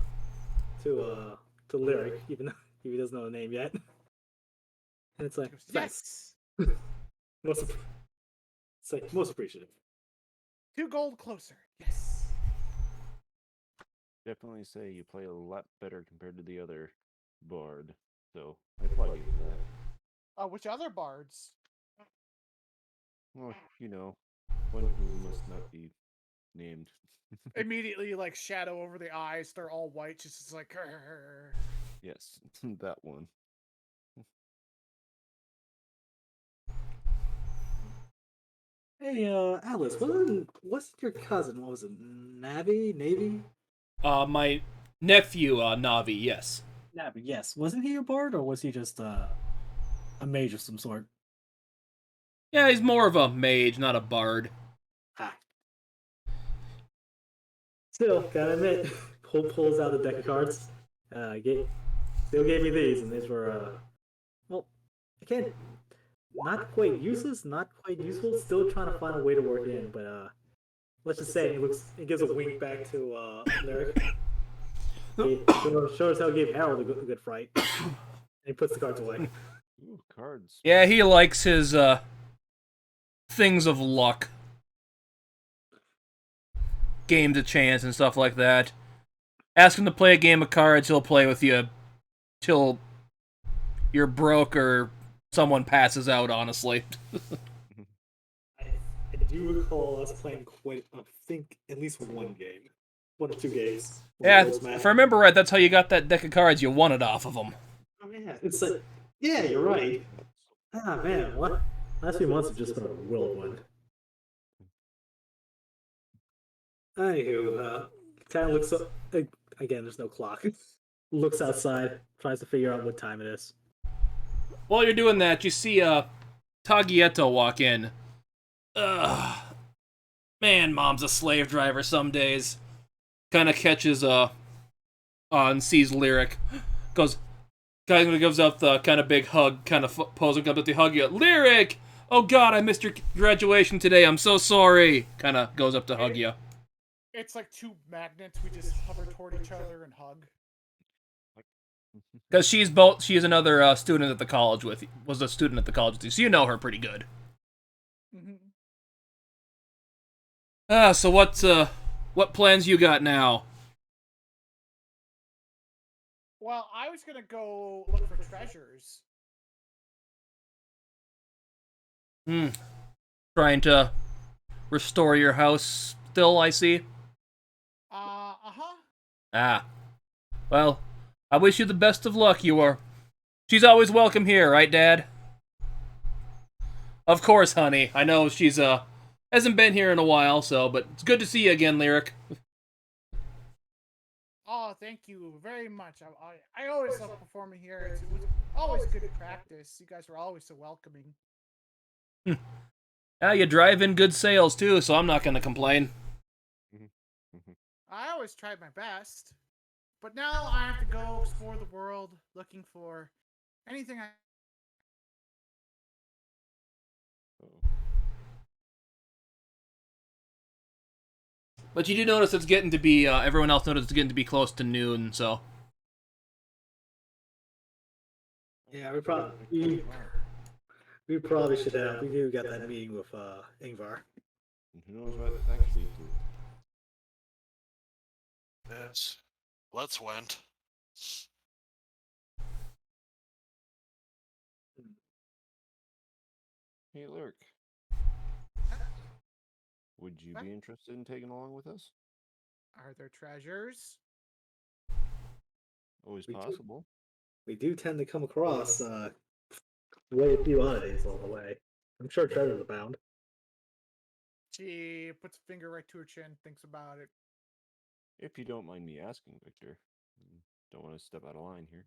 S4: Lyric, even though he doesn't know the name yet. And it's like,
S3: He goes,
S4: thanks.
S3: yes!
S4: It's like most appreciative.
S3: 2 gold closer. Yes.
S5: Definitely say you play a lot better compared to the other bard. So I applaud you for that.
S3: Which other bards?
S5: Well, you know, one who must not be named.
S3: Immediately, like, shadow over the eyes. They're all white. Just like, "Grr."
S5: Yes, that one.
S4: Hey, Alice, what's your cousin? What was it? Navy?
S1: My nephew, Navi, yes.
S4: Navi, yes. Wasn't he a bard, or was he just a mage of some sort?
S1: Yeah, he's more of a mage, not a bard.
S4: Ah. Still, gotta admit, pulls out the deck of cards. Still gave me these, and these were, well, again, not quite useless, not quite useful. Still trying to find a way to work in, but let's just say he gives a wink back to Lyric. He shows how he gave Harold a good fright. And he puts the cards away.
S5: Ooh, cards.
S1: Yeah, he likes his things of luck. Games of chance and stuff like that. Ask him to play a game of cards, he'll play with you till you're broke or someone passes out, honestly.
S4: I do recall us playing I think at least one game. 1 or 2 games.
S1: Yeah, if I remember right, that's how you got that deck of cards, you won it off of them.
S4: Oh yeah, it's like, yeah, you're right. Ah man, what? Last few months have just been a whirlwind. Anywho, kind of looks up. Again, there's no clock. Looks outside, tries to figure out what time it is.
S1: While you're doing that, you see Taglietto walk in. Ugh. Man, Mom's a slave driver some days. Kind of catches and sees Lyric. Kind of gives up the kind of big hug, kind of posing, comes up to hug you. Lyric! Oh God, I missed your graduation today. I'm so sorry. Kind of goes up to hug you.
S3: It's like 2 magnets. We just hover toward each other and hug.
S1: Because she's another student at the college with you. Was a student at the college with you, so you know her pretty good. So what plans you got now?
S3: Well, I was gonna go look for treasures.
S1: Trying to restore your house still, I see. Ah. Well, I wish you the best of luck, She's always welcome here, right, Dad? Of course, honey. I know she's hasn't been here in a while, but it's good to see you again, Lyric.
S3: Oh, thank you very much. I always love performing here. It was always good practice. You guys were always so welcoming.
S1: Yeah, you drive in good sales too, so I'm not gonna complain.
S3: I always tried my best. But now I have to go explore the world looking for anything I...
S1: But you do notice it's getting to be, everyone else notices it's getting to be close to noon, so.
S4: Yeah, we probably should have. We do got that meeting with Ingvar.
S5: Who knows what that could lead to?
S2: Yes. Let's went.
S5: Hey, Lurk. Would you
S3: What?
S5: be interested in taking along with us?
S3: Are there treasures?
S5: Always
S4: We do.
S5: possible.
S4: We do tend to come across way a few oddities on the way. I'm sure treasures abound.
S3: She puts a finger right to her chin, thinks about it.
S5: If you don't mind me asking, Victor. Don't want to step out of line here.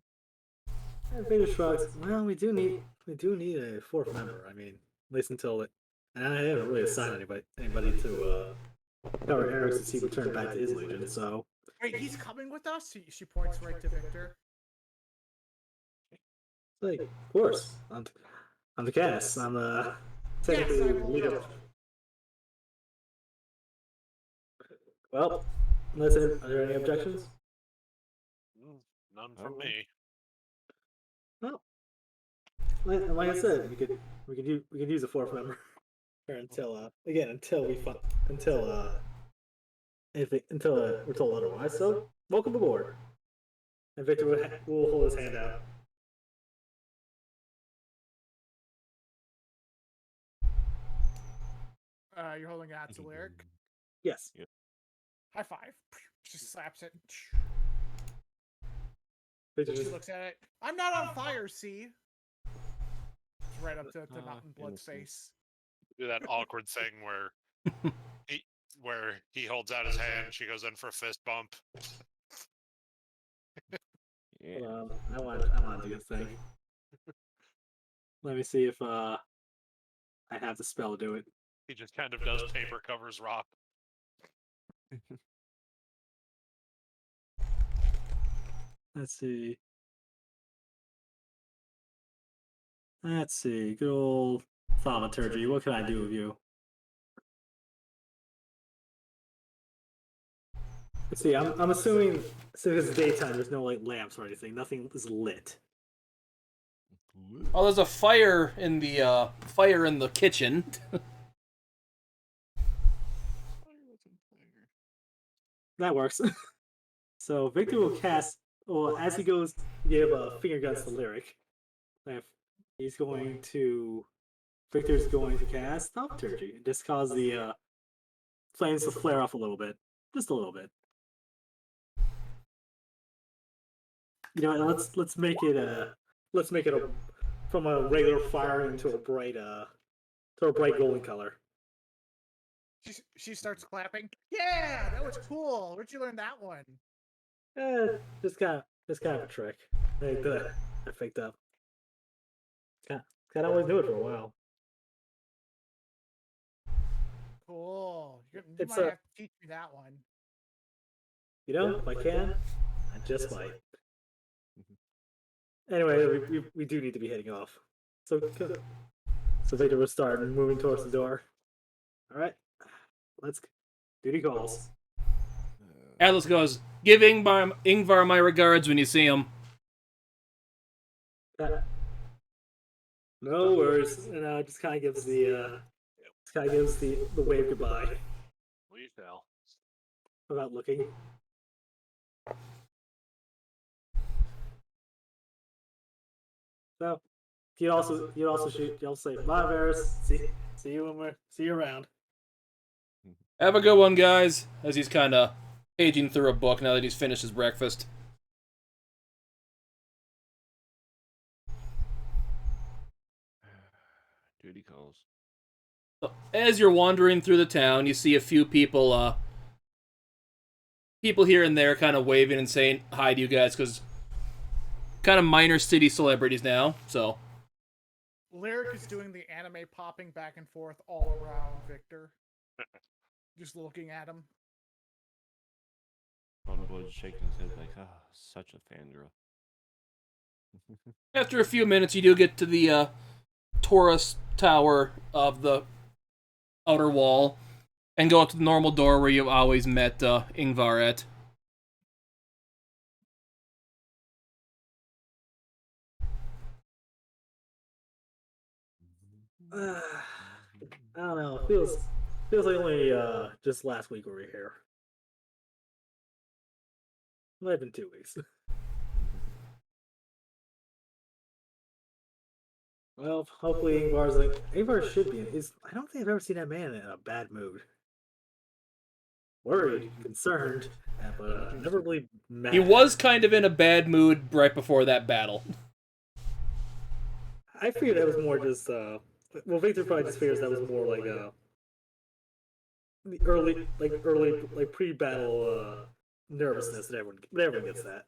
S4: And Vader shrugs. Well, we do need a fourth member. I mean, at least until it. And I haven't really assigned anybody to cover Eric's since he returned back to his legion. So
S3: Wait, he's coming with us? She points right to Victor.
S4: like, of course, I'm the cast. I'm technically
S3: Yes, I
S4: the
S3: will
S4: leader.
S3: go.
S4: Well, listen, are there any objections?
S2: None from
S5: Oh.
S2: me.
S4: Well, like I said, we could use a fourth member or until we're told otherwise. So welcome aboard. And Victor will hold his hand out.
S3: You're holding it out to Lyric.
S4: Yes.
S3: High five. She slaps it.
S4: Victor
S3: She
S4: just,
S3: looks at it. I'm not on fire, see? It's right up to Mountain Blood's
S5: innocent.
S3: face.
S2: Do that awkward thing where he holds out his hand, she goes in for a fist bump.
S5: Yeah.
S4: hold on, I want to do this thing. Let me see if I have the spell to do it.
S2: He just kind of does paper covers rock.
S4: Let's see. Good old thaumaturgy. What can I do with you? Let's see. I'm assuming since it's daytime, there's no like lamps or anything. Nothing is lit.
S1: Oh, there's a fire in the kitchen.
S4: That works. So Victor will cast. Well, as he goes, give finger guns to Lyric. He's going to. Victor's going to cast thaumaturgy. Just cause the flames to flare up a little bit, just a little bit. You know, let's make it from a regular fire into a bright golden color.
S3: She starts clapping. Yeah, that was cool. Where'd you learn that one?
S4: Just kind of a trick that I picked up. Kind of always do it for a while.
S3: Cool. You
S4: It's
S3: might have to teach me that one.
S4: You know, if I can, I just might. Anyway, we do need to be heading off. So Victor will start moving towards the door. All right, let's. Duty calls.
S1: Atlas goes, give Ingvar my regards when you see him.
S4: No worries. And just kind of gives the wave goodbye
S2: We shall.
S4: without looking. So you'd also say bye, Varys. See you around.
S1: Have a good one, guys. As he's kind of paging through a book now that he's finished his breakfast.
S5: Duty calls.
S1: So, as you're wandering through the town, you see a few people here and there kind of waving and saying hi to you guys, because kind of minor city celebrities now, so.
S3: Lyric is doing the anime popping back and forth all around Victor. Just looking at him.
S5: Blood's shaking his head like, such a fangirl.
S1: After a few minutes, you do get to the Taurus tower of the outer wall and go up to the normal door where you've always met Ingvar at.
S4: I don't know. It feels like only just last week we were here. Might have been 2 weeks. Well, hopefully Ingvar should be in his. I don't think I've ever seen that man in a bad mood. worried, concerned, but never really mad.
S1: He was kind of in a bad mood right before that battle.
S4: I figured that was more just. Well, Victor probably just figures that was more like the early, pre-battle nervousness that everyone gets that.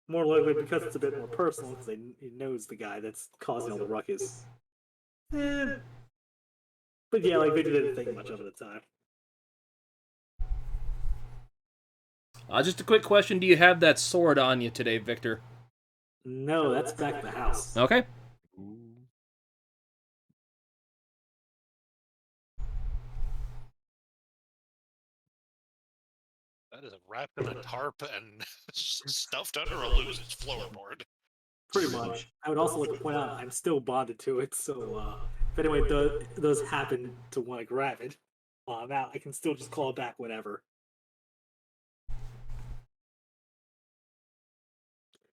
S4: More likely because it's a bit more personal because he knows the guy that's causing all the ruckus. But yeah, like Victor didn't think much of it at the time.
S1: Just a quick question: do you have that sword on you today, Victor?
S4: No, that's back at the house.
S1: Okay.
S5: Ooh.
S2: That is wrapped in a tarp and stuffed under a loose floorboard.
S4: Pretty much. I would also like to point out I'm still bonded to it, so if anyone does happen to want to grab it while I'm out, I can still just call back whenever.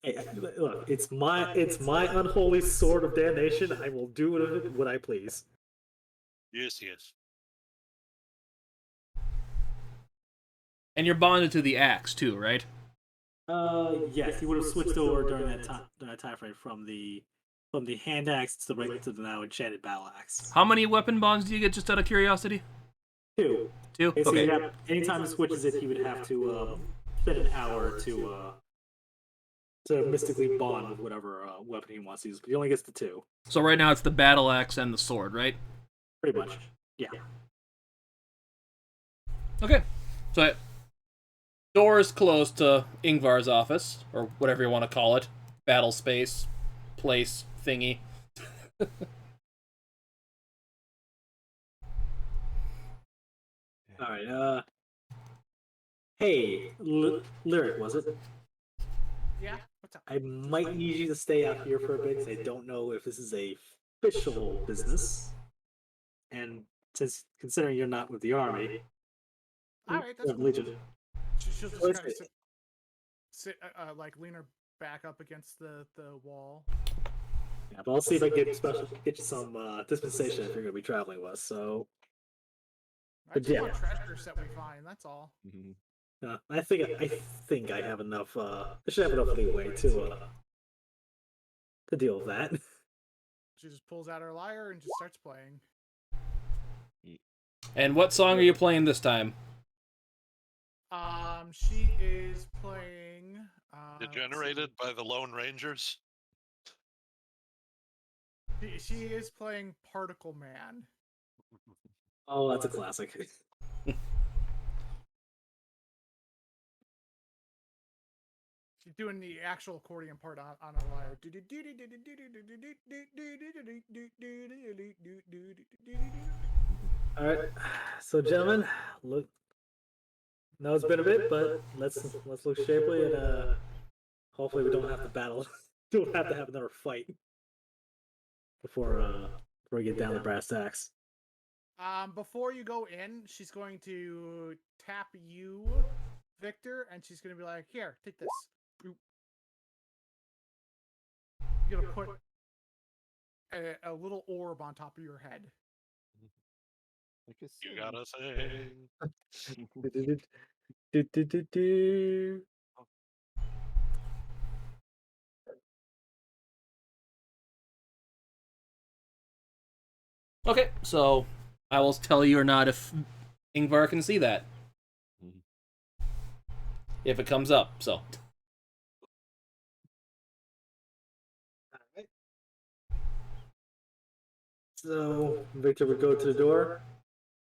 S4: Hey, look, it's my unholy sword of damnation. I will do with it what I please.
S2: Yes, yes.
S1: And you're bonded to the axe too, right?
S4: Yes, he would have switched over during that time frame from the hand axe to the now enchanted battle axe.
S1: How many weapon bonds do you get, just out of curiosity?
S4: 2.
S1: Two?
S4: Basically,
S1: Okay.
S4: anytime he switches it, he would have to spend an hour to mystically bond with whatever weapon he wants to use. But he only gets the 2,
S1: So right now it's the battle axe and the sword, right?
S4: pretty much. Yeah.
S1: Okay. So door is closed to Ingvar's office, or whatever you want to call it. Battle space, place, thingy.
S4: All right. Hey, Lyric, was it?
S3: Yeah. What's up?
S4: I might need you to stay out here for a bit. 'Cause I don't know if this is a official business, and since considering you're not with the army,
S3: All right, that's
S4: of
S3: cool.
S4: Legion.
S3: She'll just
S4: Let's
S3: kind of
S4: see.
S3: sit like lean her back up against the wall.
S4: Yeah, but I'll see if I can get you some dispensation if you're going to be traveling with us. So,
S3: I
S4: But
S3: just
S4: yeah.
S3: want treasures that we find. That's all.
S5: Mhm.
S4: I think I have enough. I should have enough leeway to deal with that.
S3: She just pulls out her lyre and just starts playing.
S1: And what song are you playing this time?
S3: She is playing.
S2: Degenerated by the Lone Rangers.
S3: She is playing Particle Man.
S4: Oh, that's a classic.
S3: She's doing the actual accordion part on her lyre.
S4: All right, so gentlemen, look. No, it's been a bit, but let's look shapely and hopefully we don't have to battle. Don't have to have another fight before we get down to brass tacks.
S3: Before you go in, she's going to tap you, Victor, and she's going to be like, "Here, take this." Boop. You're going to put a little orb on top of your head.
S5: Like I
S2: You
S5: said,
S2: gotta say.
S4: Do.
S1: Okay, so I will tell you or not if Ingvar can see that.
S5: Mhm.
S1: If it comes up, so.
S4: Alright. So Victor would go to the door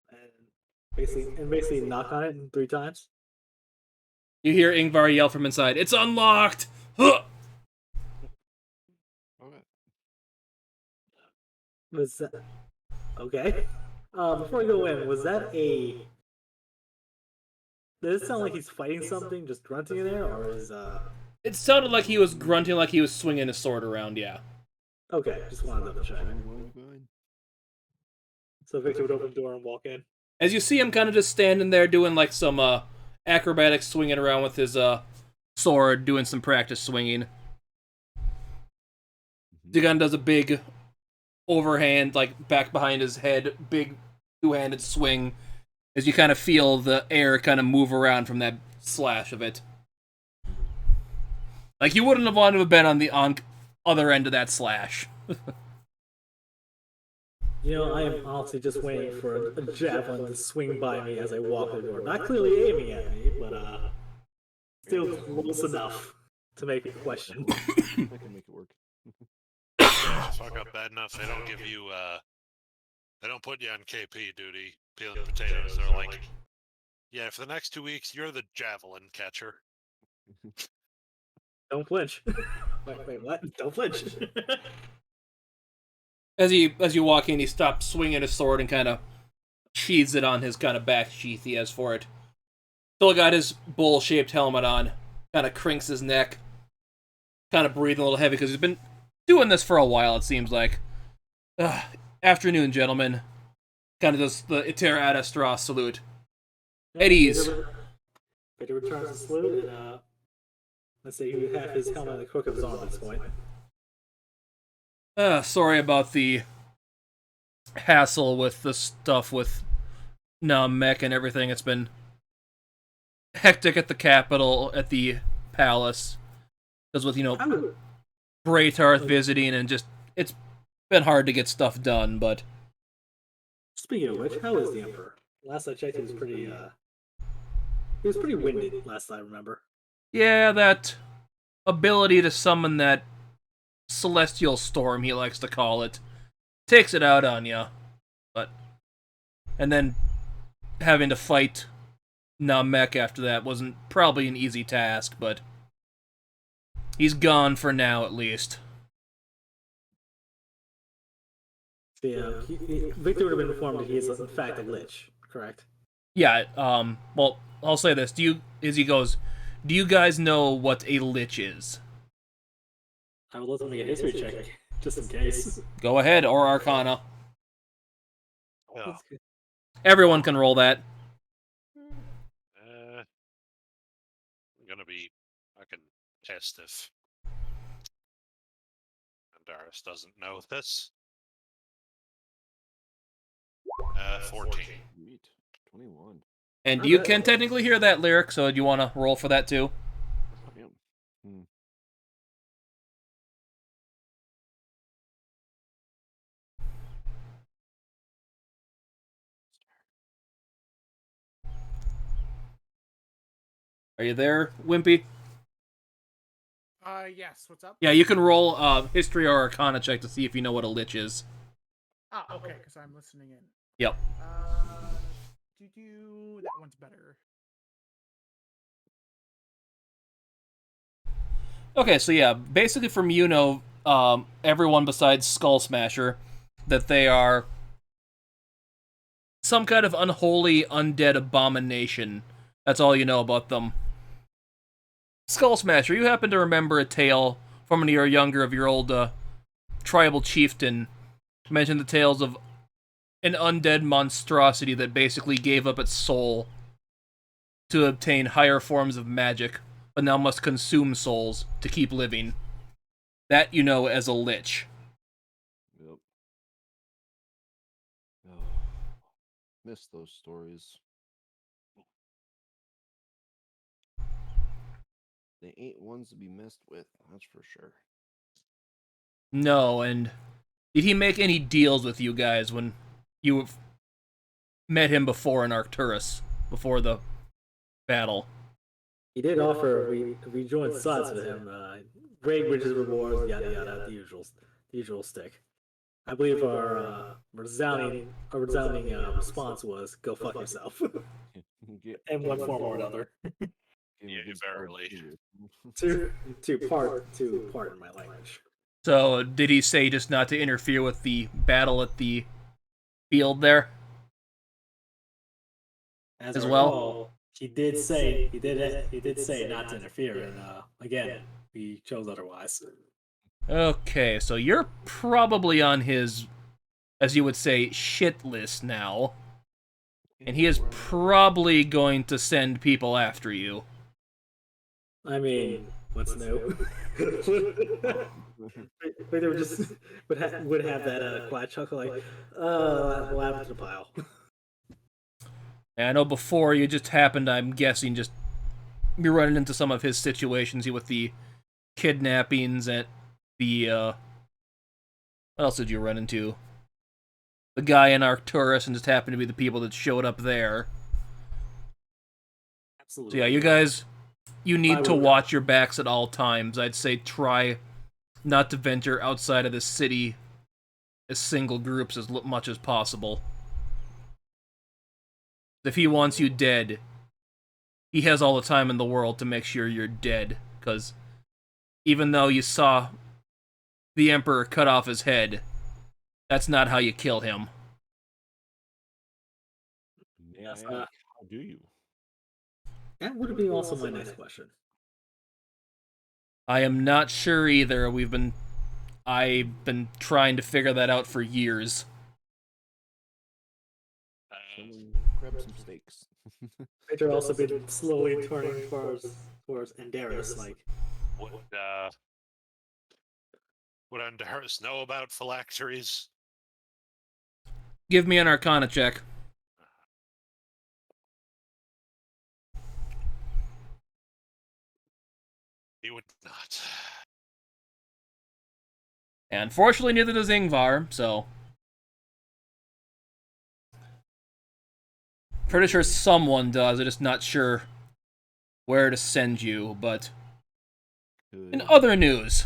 S4: and basically knock on it 3 times.
S1: You hear Ingvar yell from inside, "It's unlocked!" Huh!
S5: okay.
S4: Was that okay? Before we go in, was that a? Does it sound like he's fighting something, just grunting in there, or is
S1: It sounded like he was grunting, like he was swinging his sword around, yeah.
S4: Okay, just wanted to double check.
S5: Fine.
S4: So Victor would open the door and walk in.
S1: As you see him kind of just standing there doing like some acrobatics, swinging around with his sword, doing some practice swinging. Dagon does a big overhand, like back behind his head, big two-handed swing, as you kind of feel the air kind of move around from that slash of it. Like you wouldn't have wanted to have been on the other end of that slash.
S4: You know, I am honestly just waiting for a javelin to swing by me as I walk the door. Not clearly aiming at me, but still close enough to make me question.
S5: I can make it work.
S2: Yeah, fuck up bad enough. They don't give you. They don't put you on KP duty peeling potatoes. They're like, yeah, for the next 2 weeks, you're the javelin catcher.
S4: Don't flinch. Wait, what? Don't flinch.
S1: As you walk in, he stops swinging his sword and kind of sheathes it on his kind of back sheath he has for it. Still got his bowl-shaped helmet on. Kind of crinks his neck. Kind of breathing a little heavy because he's been doing this for a while, it seems like. Afternoon, gentlemen. Kind of does the Iter ad Astra salute. At ease.
S4: Peter returns the salute, and let's say he would have his helmet in the crook of his arm at this point.
S1: Sorry about the hassle with the stuff with Namek and everything. It's been hectic at the capital, at the palace. Because with, Braytarth visiting and just, it's been hard to get stuff done, but...
S4: Speaking of which, how is the Emperor? Last I checked, he was pretty winded, last I remember.
S1: Yeah, that ability to summon that celestial storm, he likes to call it, takes it out on you. And then having to fight Namek after that wasn't probably an easy task, but he's gone for now, at least.
S4: Yeah, Victor would have been informed that he is in fact a lich, correct?
S1: Yeah, well, I'll say this. Do you guys know what a lich is?
S4: I would let him make a history check, just in case.
S1: Go ahead, or Arcana.
S2: Oh.
S1: Everyone can roll that.
S2: I'm gonna be fucking pissed if Andaris doesn't know this. 14.
S5: Sweet. 21.
S1: And you can technically hear that lyric, so do you want to roll for that too?
S5: Yeah.
S1: Are you there, Wimpy?
S3: Yes, what's up?
S1: Yeah, you can roll History or Arcana check to see if you know what a lich is.
S3: Ah, okay, because I'm listening in.
S1: Yep.
S3: That one's better.
S1: Okay, so yeah, basically from everyone besides Skull Smasher, that they are some kind of unholy undead abomination. That's all you know about them. Skull Smasher, you happen to remember a tale from when you were younger of your old tribal chieftain mentioned the tales of an undead monstrosity that basically gave up its soul to obtain higher forms of magic, but now must consume souls to keep living. That you know as a lich.
S5: Yep. Oh, miss those stories. They ain't ones to be messed with, that's for sure.
S1: No, and did he make any deals with you guys when you met him before in Arcturus, before the battle?
S4: He did offer we joined sides with him. Great bridges rewards, yada yada, the usual stick. I believe our resounding response was "Go fuck yourself," in one form or another.
S2: Yeah, verily.
S4: to pardon my language.
S1: So, did he say just not to interfere with the battle at the field there? As well?
S4: Recall, he did say not to interfere, and again, we chose otherwise.
S1: Okay, so you're probably on his, as you would say, shit list now. And he is probably going to send people after you.
S4: I mean, what's new? They were just would have that quiet chuckle like, what happened to the pile?
S1: And I know before you just happened, I'm guessing, just you're running into some of his situations with the kidnappings and the, what else did you run into? The guy in Arcturus, and just happened to be the people that showed up there.
S4: Absolutely.
S1: So yeah, you guys, you need to
S4: would-
S1: watch your backs at all times. I'd say try not to venture outside of the city as single groups as much as possible. If he wants you dead, he has all the time in the world to make sure you're dead, because even though you saw the Emperor cut off his head, that's not how you kill him.
S5: May I ask,
S4: uh,
S5: how do you?
S4: That would be also my next question.
S1: I am not sure either. I've been trying to figure that out for years.
S5: Someone grab some steaks.
S4: Victor also been slowly turning towards Enderis, like,
S2: Would Andaris know about phylacteries?
S1: Give me an Arcana check.
S2: He would not.
S1: And fortunately, neither does Ingvar, so. Pretty sure someone does, I'm just not sure where to send you, but. In
S5: Good.
S1: other news.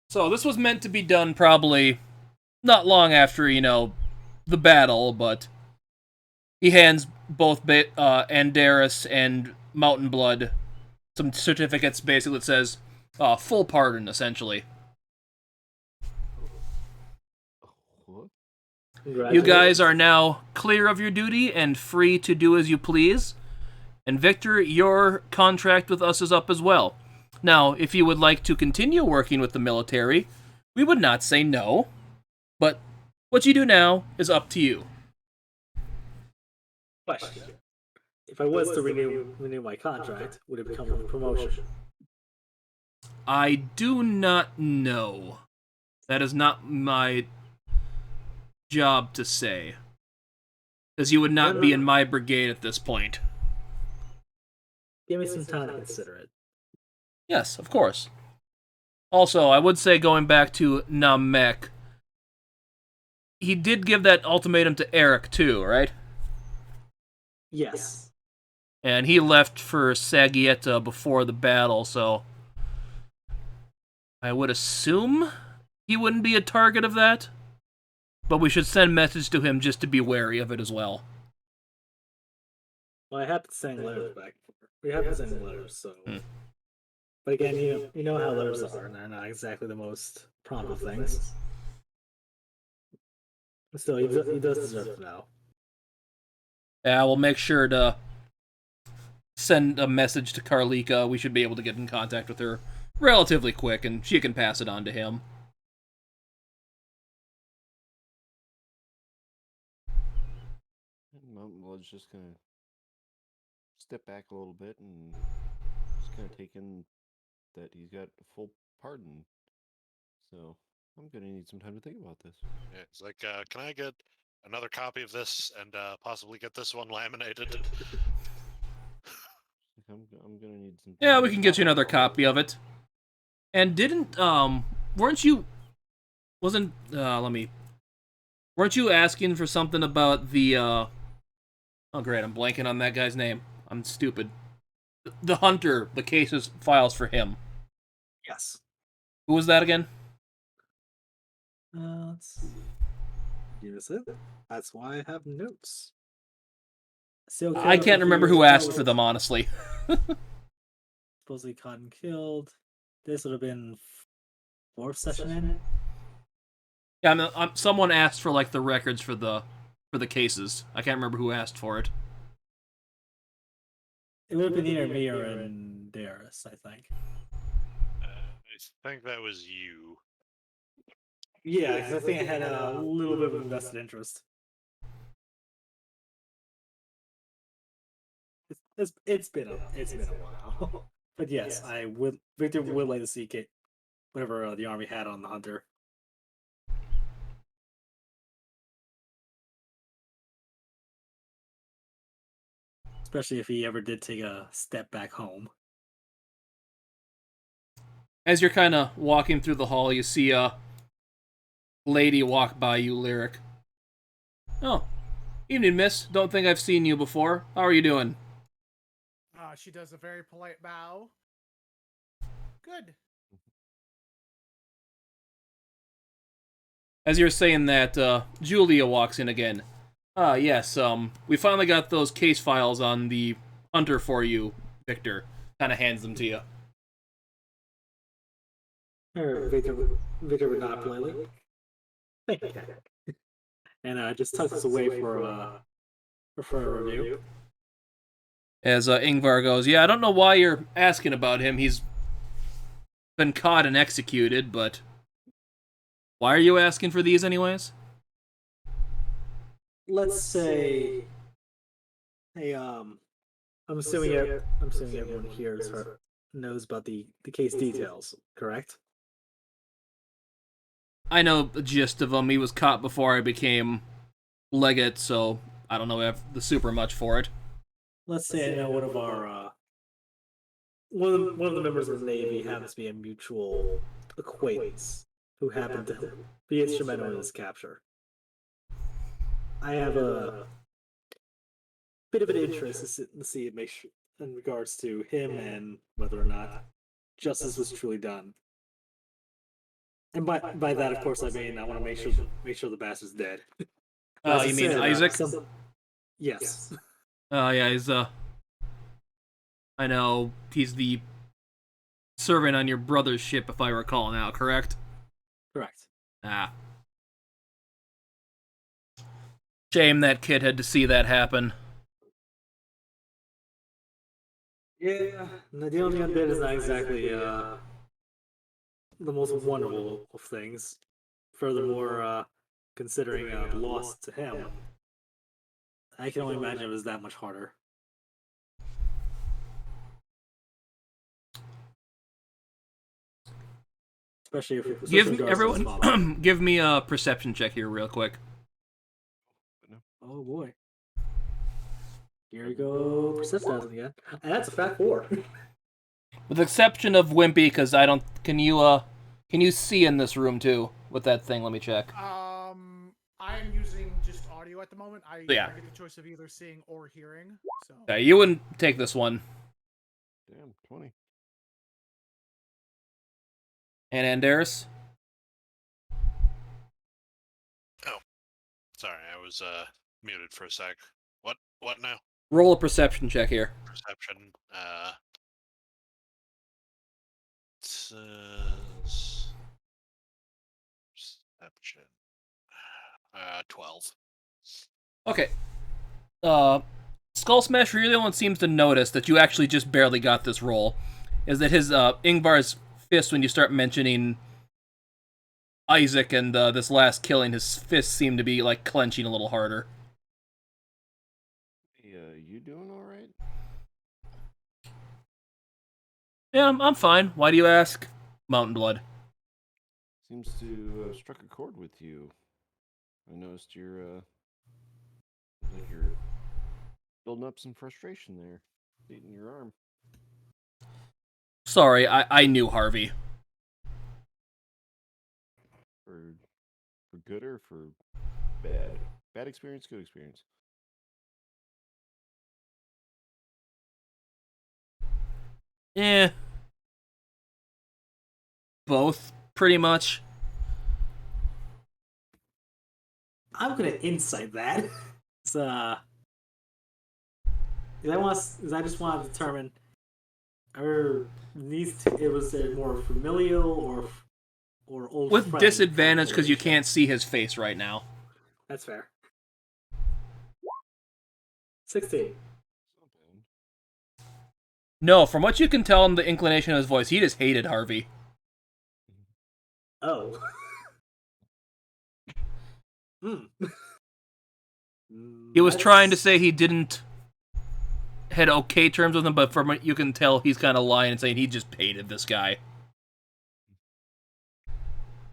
S1: So, this was meant to be done probably not long after, the battle, but. He hands both Andaris and Mountain Blood some certificates basically that says full pardon, essentially.
S5: What?
S1: You guys are now clear of your duty and free to do as you please. And Victor, your contract with us is up as well. Now, if you would like to continue working with the military, we would not say no. But what you do now is up to you.
S4: question. If I was to renew my contract, would it become a promotion?
S1: I do not know. That is not my job to say. Because you would not be in my brigade at this point.
S4: Give me some time to consider it.
S1: Yes, of course. Also, I would say going back to Namek, he did give that ultimatum to Eric too, right?
S4: Yes.
S1: And he left for Sagietta before the battle, so I would assume he wouldn't be a target of that. But we should send message to him just to be wary of it as well.
S4: Well, I have to send letters back. We have to send letters, so. But again, you know how letters are, and they're not exactly the most prompt of things. But still, he does deserve to know.
S1: Yeah, we'll make sure to send a message to Karlika. We should be able to get in contact with her relatively quick, and she can pass it on to him.
S5: Mountainblood's just gonna step back a little bit and just kind of take in that he's got a full pardon. So I'm gonna need some time to think about this.
S2: Yeah, it's like, can I get another copy of this and possibly get this one laminated?
S5: I'm gonna need some.
S1: Yeah, we can get you another copy of it. And weren't you asking for something about the oh great, I'm blanking on that guy's name. I'm stupid. The hunter, the cases files for him.
S4: Yes.
S1: Who was that again?
S4: Let's see. Give it. That's why I have notes.
S1: I can't remember who asked for them, honestly.
S4: Supposedly caught and killed. This would have been fourth session in.
S1: Yeah, someone asked for like the records for the cases. I can't remember who asked for it.
S4: It would have been either me or Darius, I think.
S2: I think that was you.
S4: Yeah, because I think I had a little bit of invested interest. It's been a while, but yes, I would. Victor would like to see whatever the army had on the hunter. Especially if he ever did take a step back home.
S1: As you're kind of walking through the hall, you see a lady walk by you, Lyric. Oh, evening, miss. Don't think I've seen you before. How are you doing?
S3: She does a very polite bow. Good.
S1: As you're saying that, Julia walks in again. Yes, we finally got those case files on the hunter for you, Victor. Kind of hands them to you.
S4: Victor would nod politely. Thank you. And just tucks us away for a review.
S1: As Ingvar goes, yeah, I don't know why you're asking about him. He's been caught and executed, but why are you asking for these anyways?
S4: Let's say, hey, I'm assuming everyone here knows about the case details, correct?
S1: I know the gist of him. He was caught before I became legate, so I don't know if the super much for it.
S4: Let's say I know one of our one of the members of the Navy happens to be a mutual acquaintance who happened to be instrumental in his capture. I have a bit of an interest to see it in regards to him and whether or not justice was truly done. And by that, of course, I mean I want to make sure the bastard's dead.
S1: You mean Isaac?
S4: Yes.
S1: Yeah, he's I know he's the servant on your brother's ship, if I recall now, correct?
S4: Correct.
S1: Ah. Shame that kid had to see that happen.
S4: Yeah, the only undead is not exactly the most wonderful of things. Furthermore, considering the loss to him, I can only imagine it was that much harder. Especially if
S1: give me a perception check here, real quick.
S4: Oh boy. Here we go, perception again, and that's a fat 4.
S1: With the exception of Wimpy, because I don't. Can you see in this room too with that thing? Let me check.
S3: I am using just audio at the moment. I get the choice of either seeing or hearing. So.
S1: Okay, you wouldn't take this one.
S5: Damn, 20.
S1: And Andaris?
S2: Oh, sorry, I was muted for a sec. What now?
S1: Roll a perception check here.
S2: Perception. It says perception. 12.
S1: Okay. Skull Smash really one seems to notice that you actually just barely got this roll. Is that his Ingvar's fist, when you start mentioning Isaac and this last killing, his fists seem to be like clenching a little harder.
S5: You doing all right?
S1: Yeah, I'm fine. Why do you ask? Mountain Blood.
S5: Seems to have struck a chord with you. I noticed you're building up some frustration there, eating your arm.
S1: Sorry, I knew Harvey.
S5: For good or for bad? Bad experience, good experience.
S1: Yeah. Both, pretty much.
S4: I'm gonna insight that. It's I just want to determine are it was more familial or old
S1: With
S4: friend
S1: disadvantage because you can't see his face right now.
S4: That's fair. 16.
S1: No, from what you can tell in the inclination of his voice, he just hated Harvey.
S4: Oh.
S1: He was trying to say he didn't had okay terms with him, but from what you can tell, he's kind of lying and saying he just hated this guy.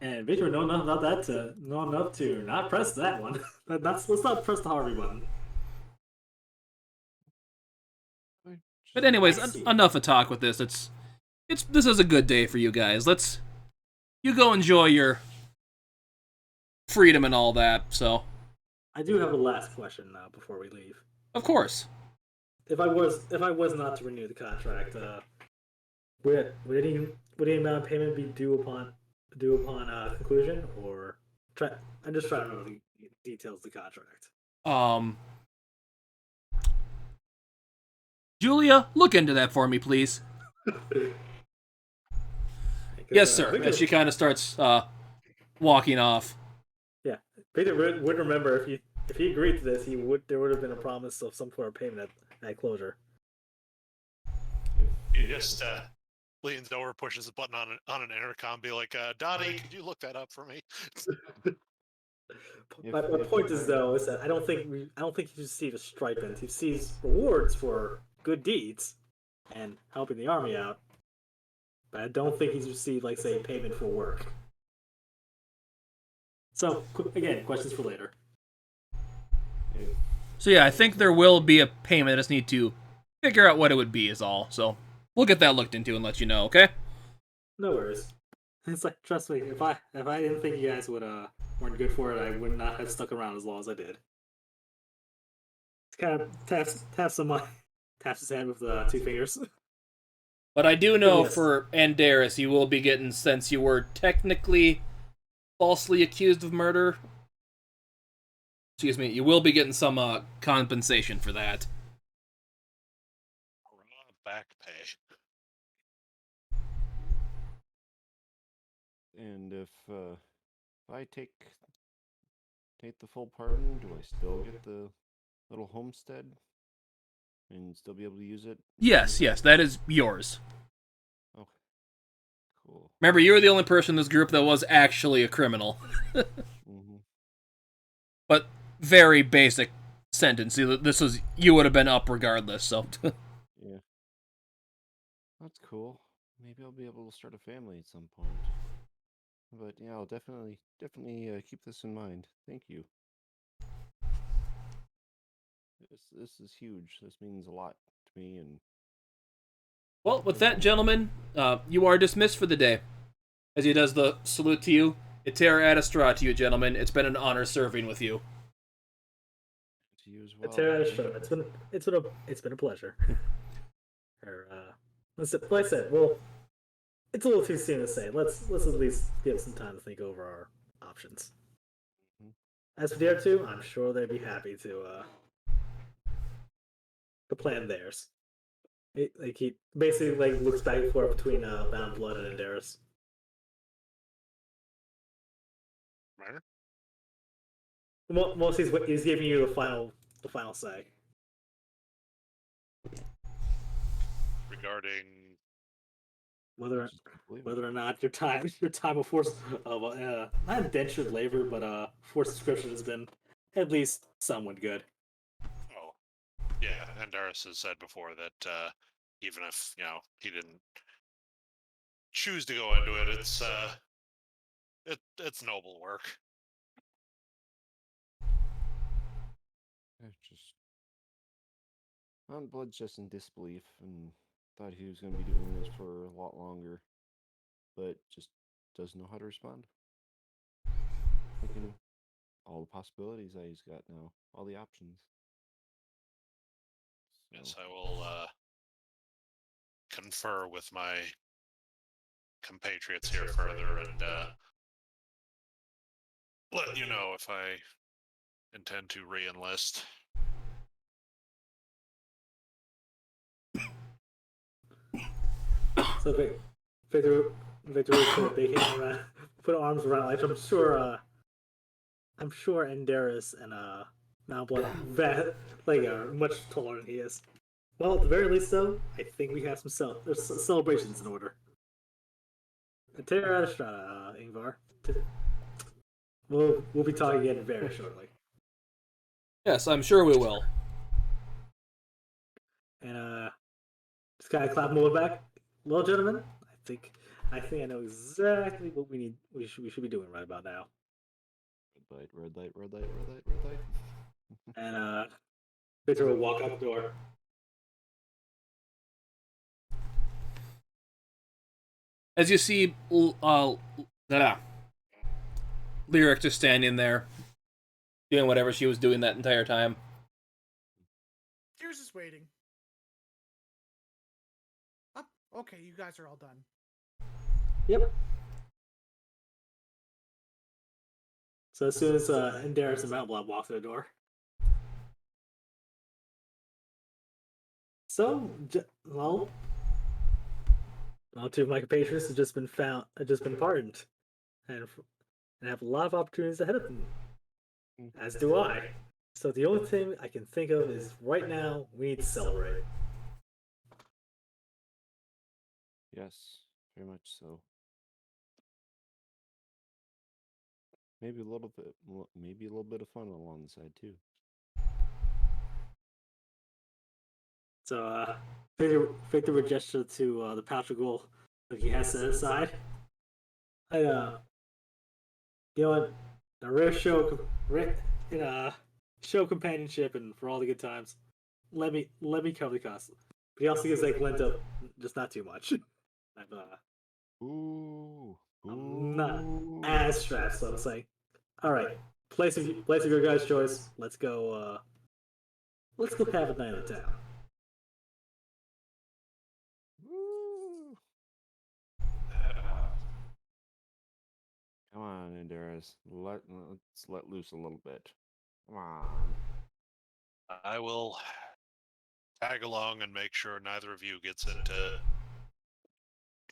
S4: And Victor know enough about that to know enough to not press that one. Let's not press the Harvey button.
S1: But anyways,
S4: I see.
S1: enough of talk with this. This is a good day for you guys. You go enjoy your freedom and all that. So,
S4: I do have a last question now before we leave.
S1: of course.
S4: If I was not to renew the contract, would any amount of payment be due upon conclusion, or I'm just trying to remember the details of the contract.
S1: Julia, look into that for me, please. Yes, sir.
S4: Victor,
S1: As she kind of starts walking off.
S4: yeah, Victor would remember if he agreed to this, there would have been a promise of some sort of payment at closure.
S2: He just leans over, pushes a button on an intercom, be like, Dottie, could you look that up for me?
S4: My point is though is that I don't think he receives a stipend. He receives rewards for good deeds and helping the army out. But I don't think he's received, like, say, payment for work. So, again, questions for later.
S1: So yeah, I think there will be a payment. I just need to figure out what it would be is all. So we'll get that looked into and let you know, okay?
S4: No worries. It's like, trust me, if I didn't think you guys weren't good for it, I would not have stuck around as long as I did. It's kind of taps his head with 2 fingers.
S1: But I do know
S4: Yes.
S1: for Andaris, you will be getting, since you were technically falsely accused of murder. Excuse me, you will be getting some compensation for that.
S2: Back pay.
S5: And if I take the full pardon, do I still get the little homestead and still be able to use it?
S1: Yes, that is yours.
S5: Okay. Cool.
S1: Remember, you were the only person in this group that was actually a criminal.
S5: Mm-hmm.
S1: But very basic sentence. You would have been up regardless, so.
S5: Yeah. That's cool. Maybe I'll be able to start a family at some point. But yeah, I'll definitely keep this in mind. Thank you. This is huge. This means a lot to me. And
S1: Well, with that, gentlemen, you are dismissed for the day. As he does the salute to you, Iter ad Astra to you, gentlemen. It's been an honor serving with you.
S5: to you as well.
S4: It's been a pleasure. Like I said, well, it's a little too soon to say. Let's at least give some time to think over our options. As for the other two, I'm sure they'd be happy to plan theirs. He basically looks back and forth between Bound Blood and Andaris.
S2: Right?
S4: Most he's giving you the final say.
S2: Regarding
S4: Whether
S5: Believe it.
S4: whether or not your time of force of not indentured labor, but forced subscription has been at least somewhat good.
S2: Oh, yeah, Andaris has said before that even if he didn't choose to go into it, it's noble work.
S5: Blood's just in disbelief and thought he was going to be doing this for a lot longer, but just doesn't know how to respond. Thinking of all the possibilities that he's got now, all the options. So,
S2: Yes, I will confer with my compatriots here further and let you know if I intend to re-enlist.
S4: So Victor put a big hand around, put arms around. Like I'm sure Andaris and Mount Blood are much taller than he is. Well, at the very least, though, I think we have some celebrations in order. Terra Estrada, Ingvar. We'll be talking again very shortly.
S1: Yes, I'm sure we will.
S4: And just kind of clap him over back. Well, gentlemen, I think I know exactly what we should be doing right about now.
S5: red light.
S4: And Victor will walk out the door.
S1: As you see, Lyric just standing there, doing whatever she was doing that entire time.
S3: Tears is waiting. Oh, okay, you guys are all done.
S4: Yep. So as soon as Endaris and Mountblood walk through the door. So, well, two of my compatriots have just been pardoned, and have a lot of opportunities ahead of them. As do I. So the only thing I can think of is right now we need to celebrate.
S5: Yes, very much so. Maybe a little bit of fun along the side too.
S4: So, Victor would gesture to the pouch of gold that he has set aside. You know what? A rare show companionship and for all the good times. Let me cover the cost. But he also gives that glint of just not too much. I'm not as stressed, so I'm saying. All right, place of your guys' choice. Let's go have a night in the town.
S5: Woo! Come on, Endaris. Let's let loose a little bit. Come on.
S2: I will tag along and make sure neither of you gets into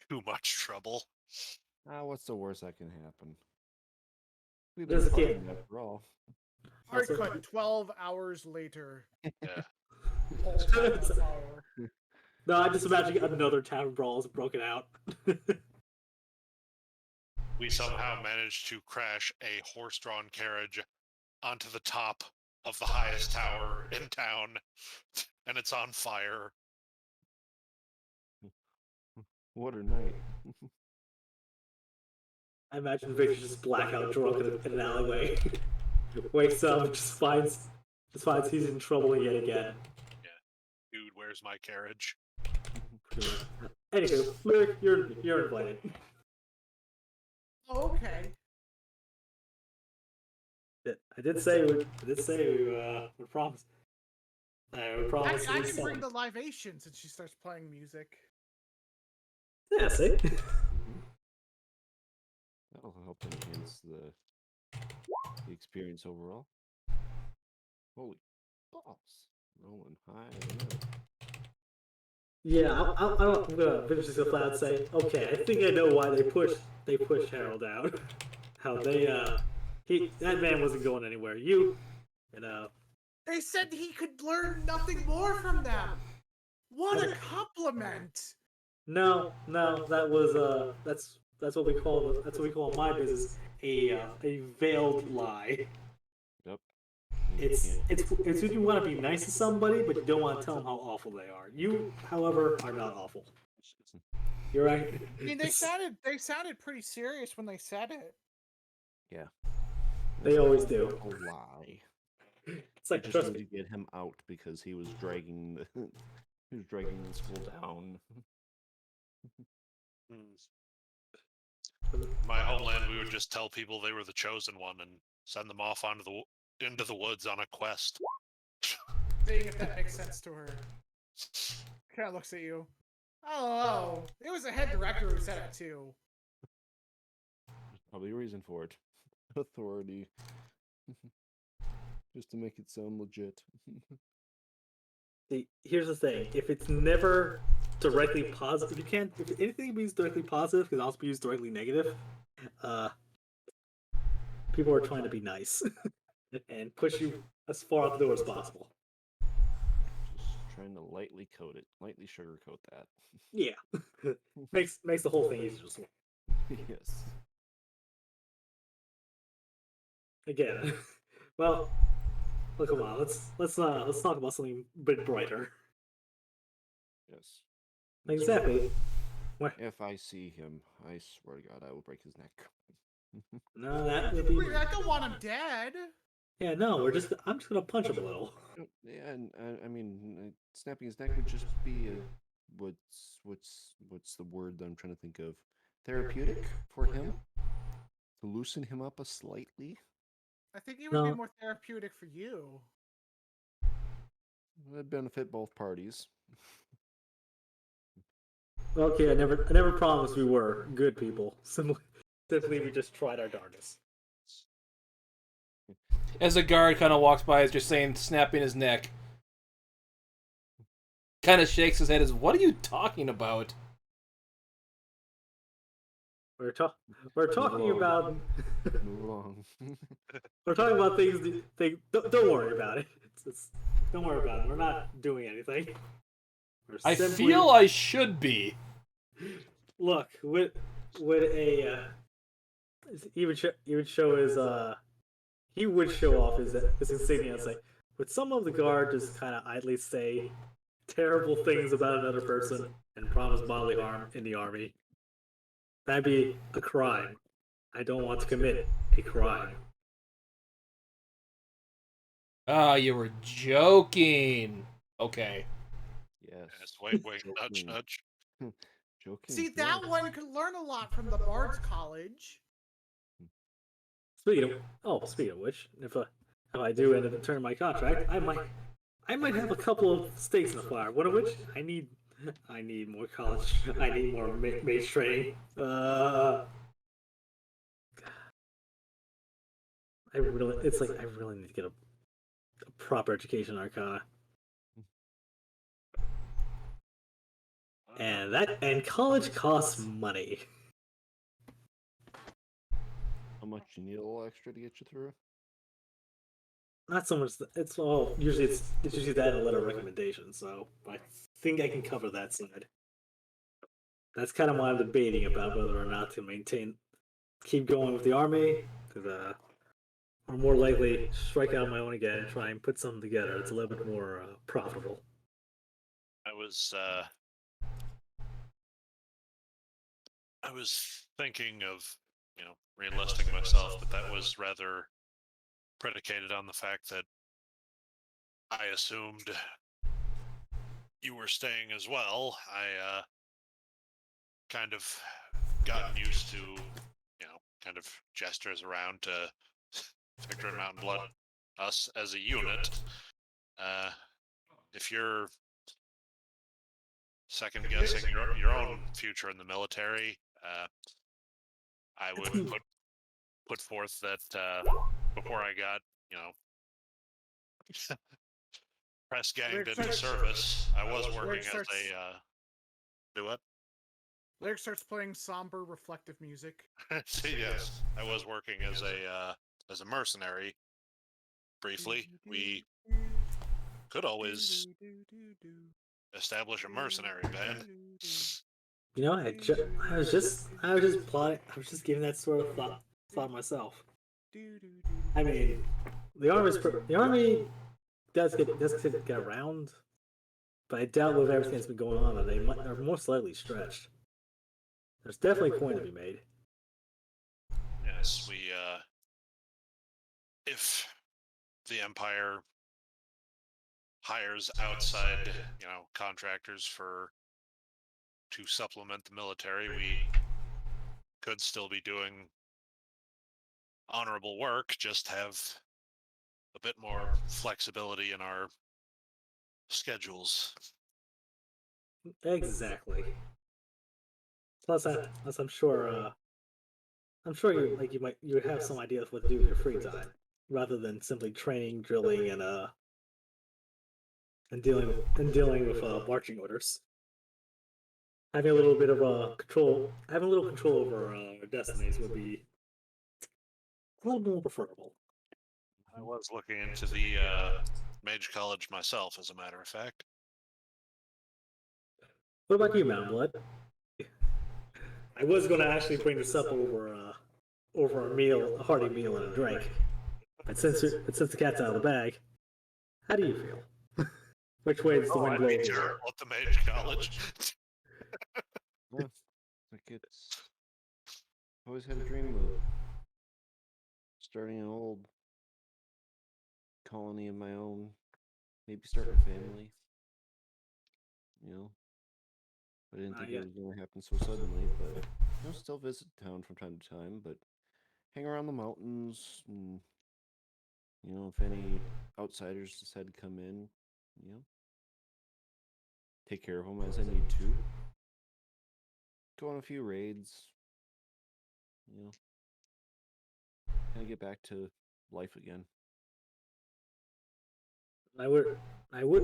S2: too much trouble.
S5: What's the worst that can happen? We've
S4: This
S5: been
S4: kid-
S5: fighting after all.
S3: Hard
S4: Also-
S3: cut 12 hours later.
S2: Yeah.
S3: Whole time on fire.
S4: No, I just imagine another tavern brawl is broken out.
S2: We somehow managed to crash a horse-drawn carriage onto the top of the highest tower in town, and it's on fire.
S5: What a night.
S4: I imagine Victor just blackout drunk in an alleyway. Wakes up, just finds he's in trouble yet again.
S2: Dude, where's my carriage?
S4: Anywho, Lyric, you're invited.
S3: Oh, okay.
S4: I did say we promised. We promised.
S3: I can bring the libation since she starts playing music.
S4: Yeah, see.
S5: That'll help enhance the experience overall. Holy balls. Rolling high.
S4: Yeah, I'm gonna finish this flat and say, okay, I think I know why they pushed Harold out. How that man wasn't going anywhere.
S3: They said he could learn nothing more from them. What a compliment!
S4: No, that was that's what we call in my business a veiled lie.
S5: Yep.
S4: It's when you want to be nice to somebody, but you don't want to tell them how awful they are. You, however, are not awful. You're right.
S3: I mean, they sounded pretty serious when they said it.
S5: Yeah.
S4: They always do.
S5: A lie.
S4: It's like
S5: I just
S4: trust
S5: need
S4: me.
S5: to get him out because he was dragging the school down.
S2: My homeland, we would just tell people they were the chosen one and send them off into the woods on a quest.
S3: Seeing if that makes sense to her. Kind of looks at you. Oh, it was the head director who said it too.
S5: There's probably a reason for it. Authority. Just to make it sound legit.
S4: See, here's the thing: if it's never directly positive, if anything be used directly positive, can also be used directly negative. People are trying to be nice and push you as far out the door as possible.
S5: Just trying to lightly coat it, lightly sugarcoat that.
S4: Yeah, makes the whole thing easier.
S5: Yes.
S4: Again, well, look, come on, let's talk about something a bit brighter.
S5: Yes.
S4: Exactly.
S5: If I see him, I swear to God, I will break his neck.
S4: No, that would be.
S3: I don't want him dead.
S4: Yeah, no, I'm just gonna punch him a little.
S5: Yeah, and I mean, snapping his neck would just be what's the word that I'm trying to think of? therapeutic for him to loosen him up a slightly.
S3: I think it would be
S4: No.
S3: more therapeutic for you.
S5: Would benefit both parties.
S4: Okay, I never promised we were good people. Simply we just tried our darndest.
S1: As a guard kind of walks by, is just saying, snapping his neck. Kind of shakes his head as, what are you talking about?
S4: We're talking
S5: along.
S4: about
S5: Move along.
S4: we're talking about things. Don't worry about it. Don't worry about it. We're not doing anything. We're
S1: I
S4: simply-
S1: feel I should be.
S4: Look, with a he would show his he would show off his insignia and say, would some of the guard just kind of idly say terrible things about another person and promise bodily harm in the army? That'd be a crime. I don't want to commit a crime.
S1: Ah, you were joking. Okay.
S5: Yes.
S2: Yes, wait, nudge,
S5: Joking.
S2: nudge.
S5: Joking.
S3: See, that
S5: yes.
S3: one could learn a lot from the Bard's College.
S4: Speaking of which, if I do end up turning my contract, I might have a couple of stakes in the fire. One of which I need more college. I need more mage training. I really need to get a proper education in Arcana, and college costs money.
S5: How much you need a little extra to get you through?
S4: Not so much. Usually it's usually that and a letter of recommendation. So I think I can cover that side. That's kind of why I'm debating about whether or not to keep going with the army, because or more likely strike out on my own again and try and put something together. It's a little bit more profitable.
S2: I was thinking of, re-enlisting myself, but that was rather predicated on the fact that I assumed you were staying as well. I kind of gotten used to, kind of gestures around to Victor and Mountain Blood, us as a unit. If you're second guessing your own future in the military, I would put forth that before I got, press ganged into service, I was working as a do what?
S3: Lyric starts playing somber, reflective music.
S2: See, yes, I was working as a mercenary. Briefly, we could always establish a mercenary band.
S4: You know, I was just plotting. I was just giving that sort of thought myself. I mean, the army does get around, but I doubt with everything that's been going on that they're more slightly stretched. There's definitely a coin to be made.
S2: Yes, if the Empire hires outside, contractors to supplement the military, we could still be doing honorable work, just have a bit more flexibility in our schedules.
S4: Exactly. Plus, I'm sure you would have some idea of what to do with your free time, rather than simply training, drilling, and dealing with marching orders. Having a little bit of having a little control over destinies would be a little more preferable.
S2: I was looking into the Mage College myself, as a matter of fact.
S4: What about you, Mountain Blood? I was going to actually bring this up over a hearty meal and a drink, but since the cat's out of the bag, how do you feel? Which way does the wind blow?
S2: I'd be terrible at the Mage College.
S5: Yeah, like it's always had a dream of starting an old colony of my own, maybe starting a family. I didn't think
S4: yet.
S5: it was going to happen so suddenly, but still visit town from time to time, but hang around the mountains, and if any outsiders decide to come in, take care of them as I need to. Go on a few raids, kind of get back to life again.
S4: I would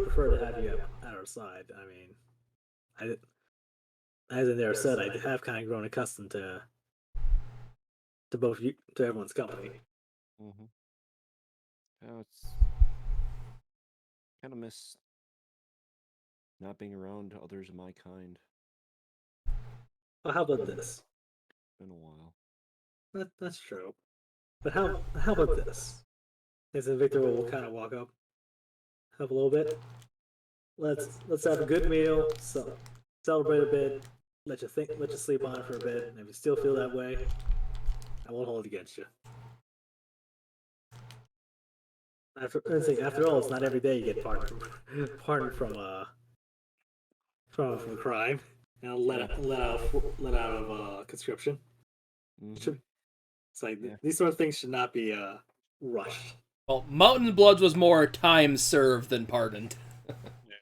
S4: prefer to have you at our side. I mean, as I there said, I have kind of grown accustomed to both you, to everyone's company.
S5: Mm-hmm. It's kind of miss not being around others of my kind.
S4: Well, how about this?
S5: Been a while.
S4: That's true. But how about this? As Victor will kind of walk up a little bit. Let's have a good meal. So celebrate a bit. Let you sleep on it for a bit. And if you still feel that way, I won't hold it against you. After all, it's not every day you get pardoned from crime and let out of conscription.
S5: Mm-hmm.
S4: It's like
S5: Yeah.
S4: these sort of things should not be rushed.
S1: Well, Mountain Bloods was more time served than pardoned.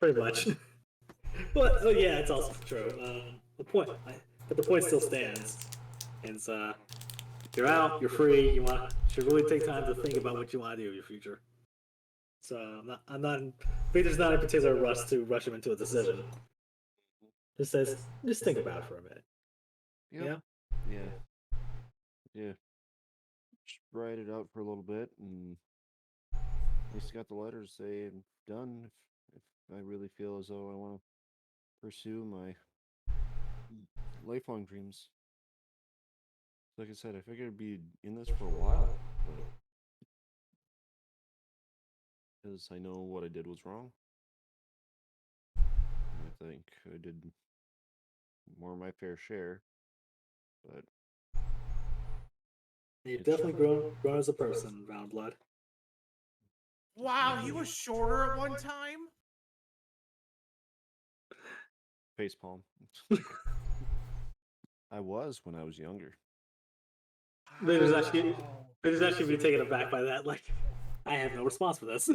S4: Pretty much. But oh yeah, it's also true. But the point still stands. It's you're out, you're free. Should really take time to think about what you want to do in your future. So I'm not. Victor's not in particular rush to rush him into a decision. Just think about it for a minute.
S5: Yep. Yeah. Just write it out for a little bit, and at least got the letter to say I'm done. If I really feel as though I want to pursue my lifelong dreams. Like I said, I figured I'd be in this for a while, because I know what I did was wrong. I think I did more than my fair share, but
S4: You've definitely grown as a person, Round Blood.
S3: Wow, he was shorter at one time?
S5: facepalm. I was when I was younger.
S4: Victor's actually be taken aback by that. Like, I have no response for this. I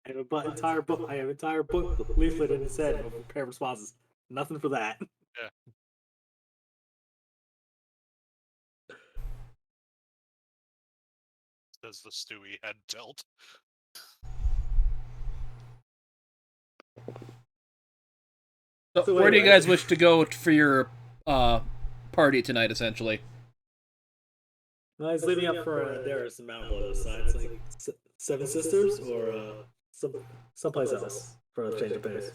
S4: have an entire book leaflet in his head of prepared responses. Nothing for that.
S2: Yeah. Says the Stewie head tilt.
S1: So where do you guys wish to go for your party tonight, essentially?
S4: No, he's leaving up for Darius and Mount Blood aside. It's like Seven Sisters or someplace else for a change of pace.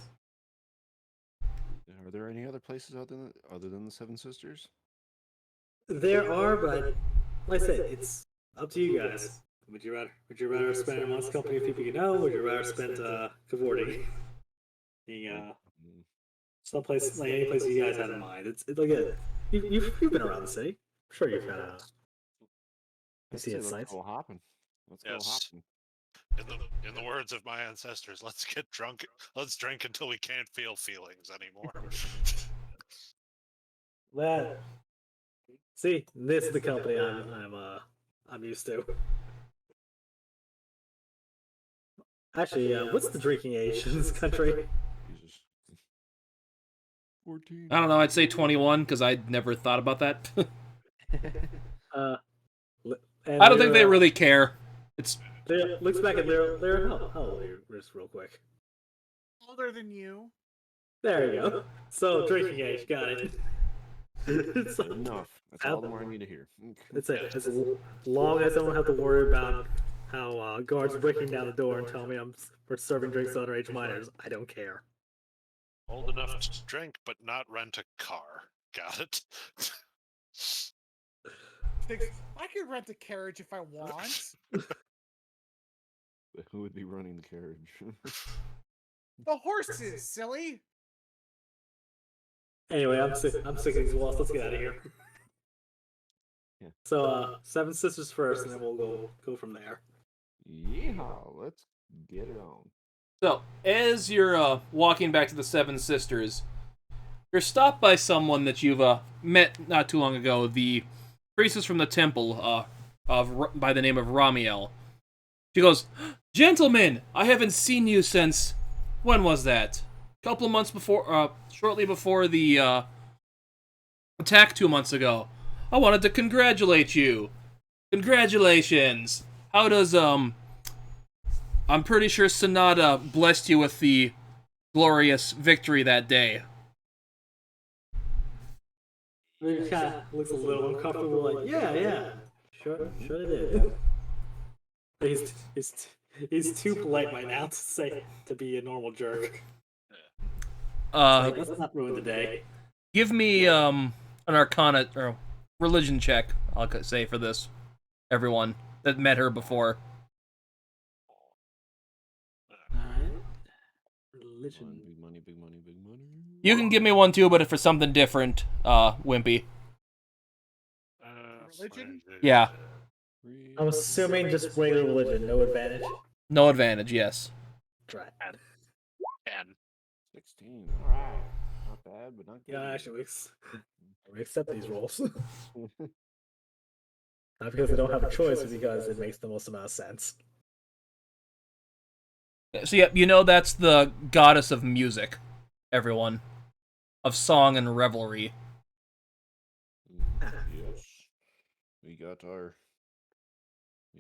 S5: Are there any other places other than the Seven Sisters?
S4: There are, but like I said, it's up to you guys. Would you rather spend a month's company of people you know, or would you rather spend cavorting? Someplace like any place you guys had in mind. It's like you've been around the city. I'm sure you've had you see its sights.
S5: Let's go hopping.
S2: Yes. In the words of my ancestors, let's get drunk. Let's drink until we can't feel feelings anymore.
S4: Well, see, this is the company I'm used to. Actually, what's the drinking age in this country?
S5: Jesus. 14.
S1: I don't know. I'd say 21 because I'd never thought about that. I don't think they really care. It's
S4: looks back at their how old are you? Just real quick.
S3: Older than you.
S4: There you go. So drinking age, got it. It's like,
S5: Enough. That's all the more I need to hear.
S4: it's as long as I don't have to worry about how guards breaking down the door and telling me we're serving drinks to underage minors. I don't care.
S2: Old enough to drink, but not rent a car. Got it?
S3: I could rent a carriage if I want.
S5: Who would be running the carriage?
S3: The horses, silly.
S4: Anyway, I'm sick of these walls. Let's get out of here.
S5: Yeah.
S4: So, Seven Sisters first, and then we'll go from there.
S5: Yeehaw! Let's get it on.
S1: So, as you're walking back to the Seven Sisters, you're stopped by someone that you've met not too long ago, the priestess from the temple by the name of Ramiel. She goes, "Gentlemen, I haven't seen you since... when was that? A couple of months before, shortly before the attack 2 months ago. I wanted to congratulate you. Congratulations. How does, I'm pretty sure Sonata blessed you with the glorious victory that day."
S4: He kind of looks a little uncomfortable, like, yeah. Sure they did. He's too polite right now to be a normal jerk. Let's not ruin the day.
S1: Give me an Arcana or religion check. I'll say for this, everyone that met her before.
S4: Alright. Religion.
S5: Big money, big money, big money.
S1: You can give me one too, but if for something different, Wimpy.
S3: Religion?
S1: Yeah,
S6: I'm assuming just regular religion, no advantage.
S1: no advantage. Yes.
S6: Try.
S5: 16. Alright. Not bad, but not good.
S6: Yeah, actually, we accept these rolls. Not because they don't have a choice, but because it makes the most amount of sense.
S1: So yeah, you know that's the goddess of music, everyone, of song and revelry.
S5: Yes. We got our...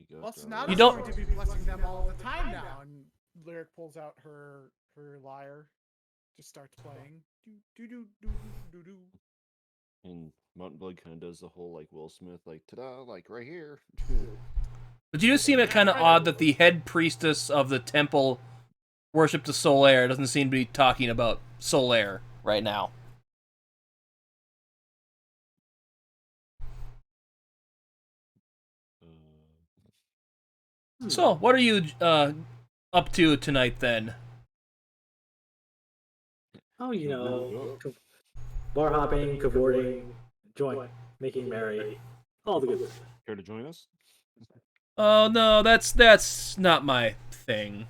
S3: Well, Sonata's
S1: You don't-
S3: going to be blessing them all the time now. And Lyric pulls out her lyre, just starts playing. Do do do do do do.
S5: And Mountain Blood kind of does the whole, like, Will Smith, like, ta-da, like, right here.
S1: But you do seem it kind of odd that the head priestess of the temple worship to Solaire doesn't seem to be talking about Solaire right now. So, what are you up to tonight then?
S4: Oh, you know, bar hopping, cavorting, making merry, all the good stuff.
S5: Care to join us?
S1: Oh no, that's not my thing.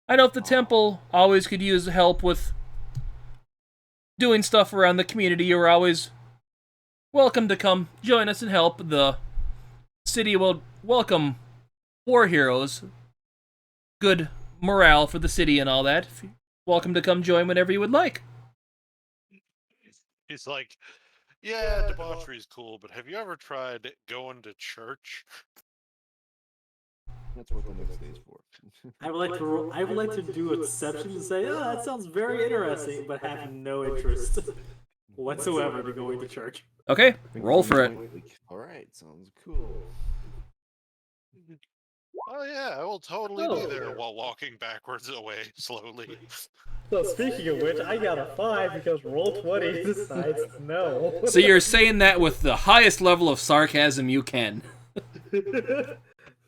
S1: I know if the temple always could use help with doing stuff around the community, you're always welcome to come join us and help. The city will welcome war heroes, good morale for the city and all that. Welcome to come join whenever you would like.
S2: He's like, yeah, debauchery's cool, but have you ever tried going to church?
S5: That's what the next day's for.
S4: I would like to do exceptions and say, oh, that sounds very interesting, but have no interest whatsoever to going to church.
S1: Okay, roll for it.
S5: Alright, sounds cool.
S2: Oh yeah, I will totally be there while walking backwards away slowly.
S6: So speaking of which, I got a 5 because Roll20 decides no.
S1: So you're saying that with the highest level of sarcasm you can.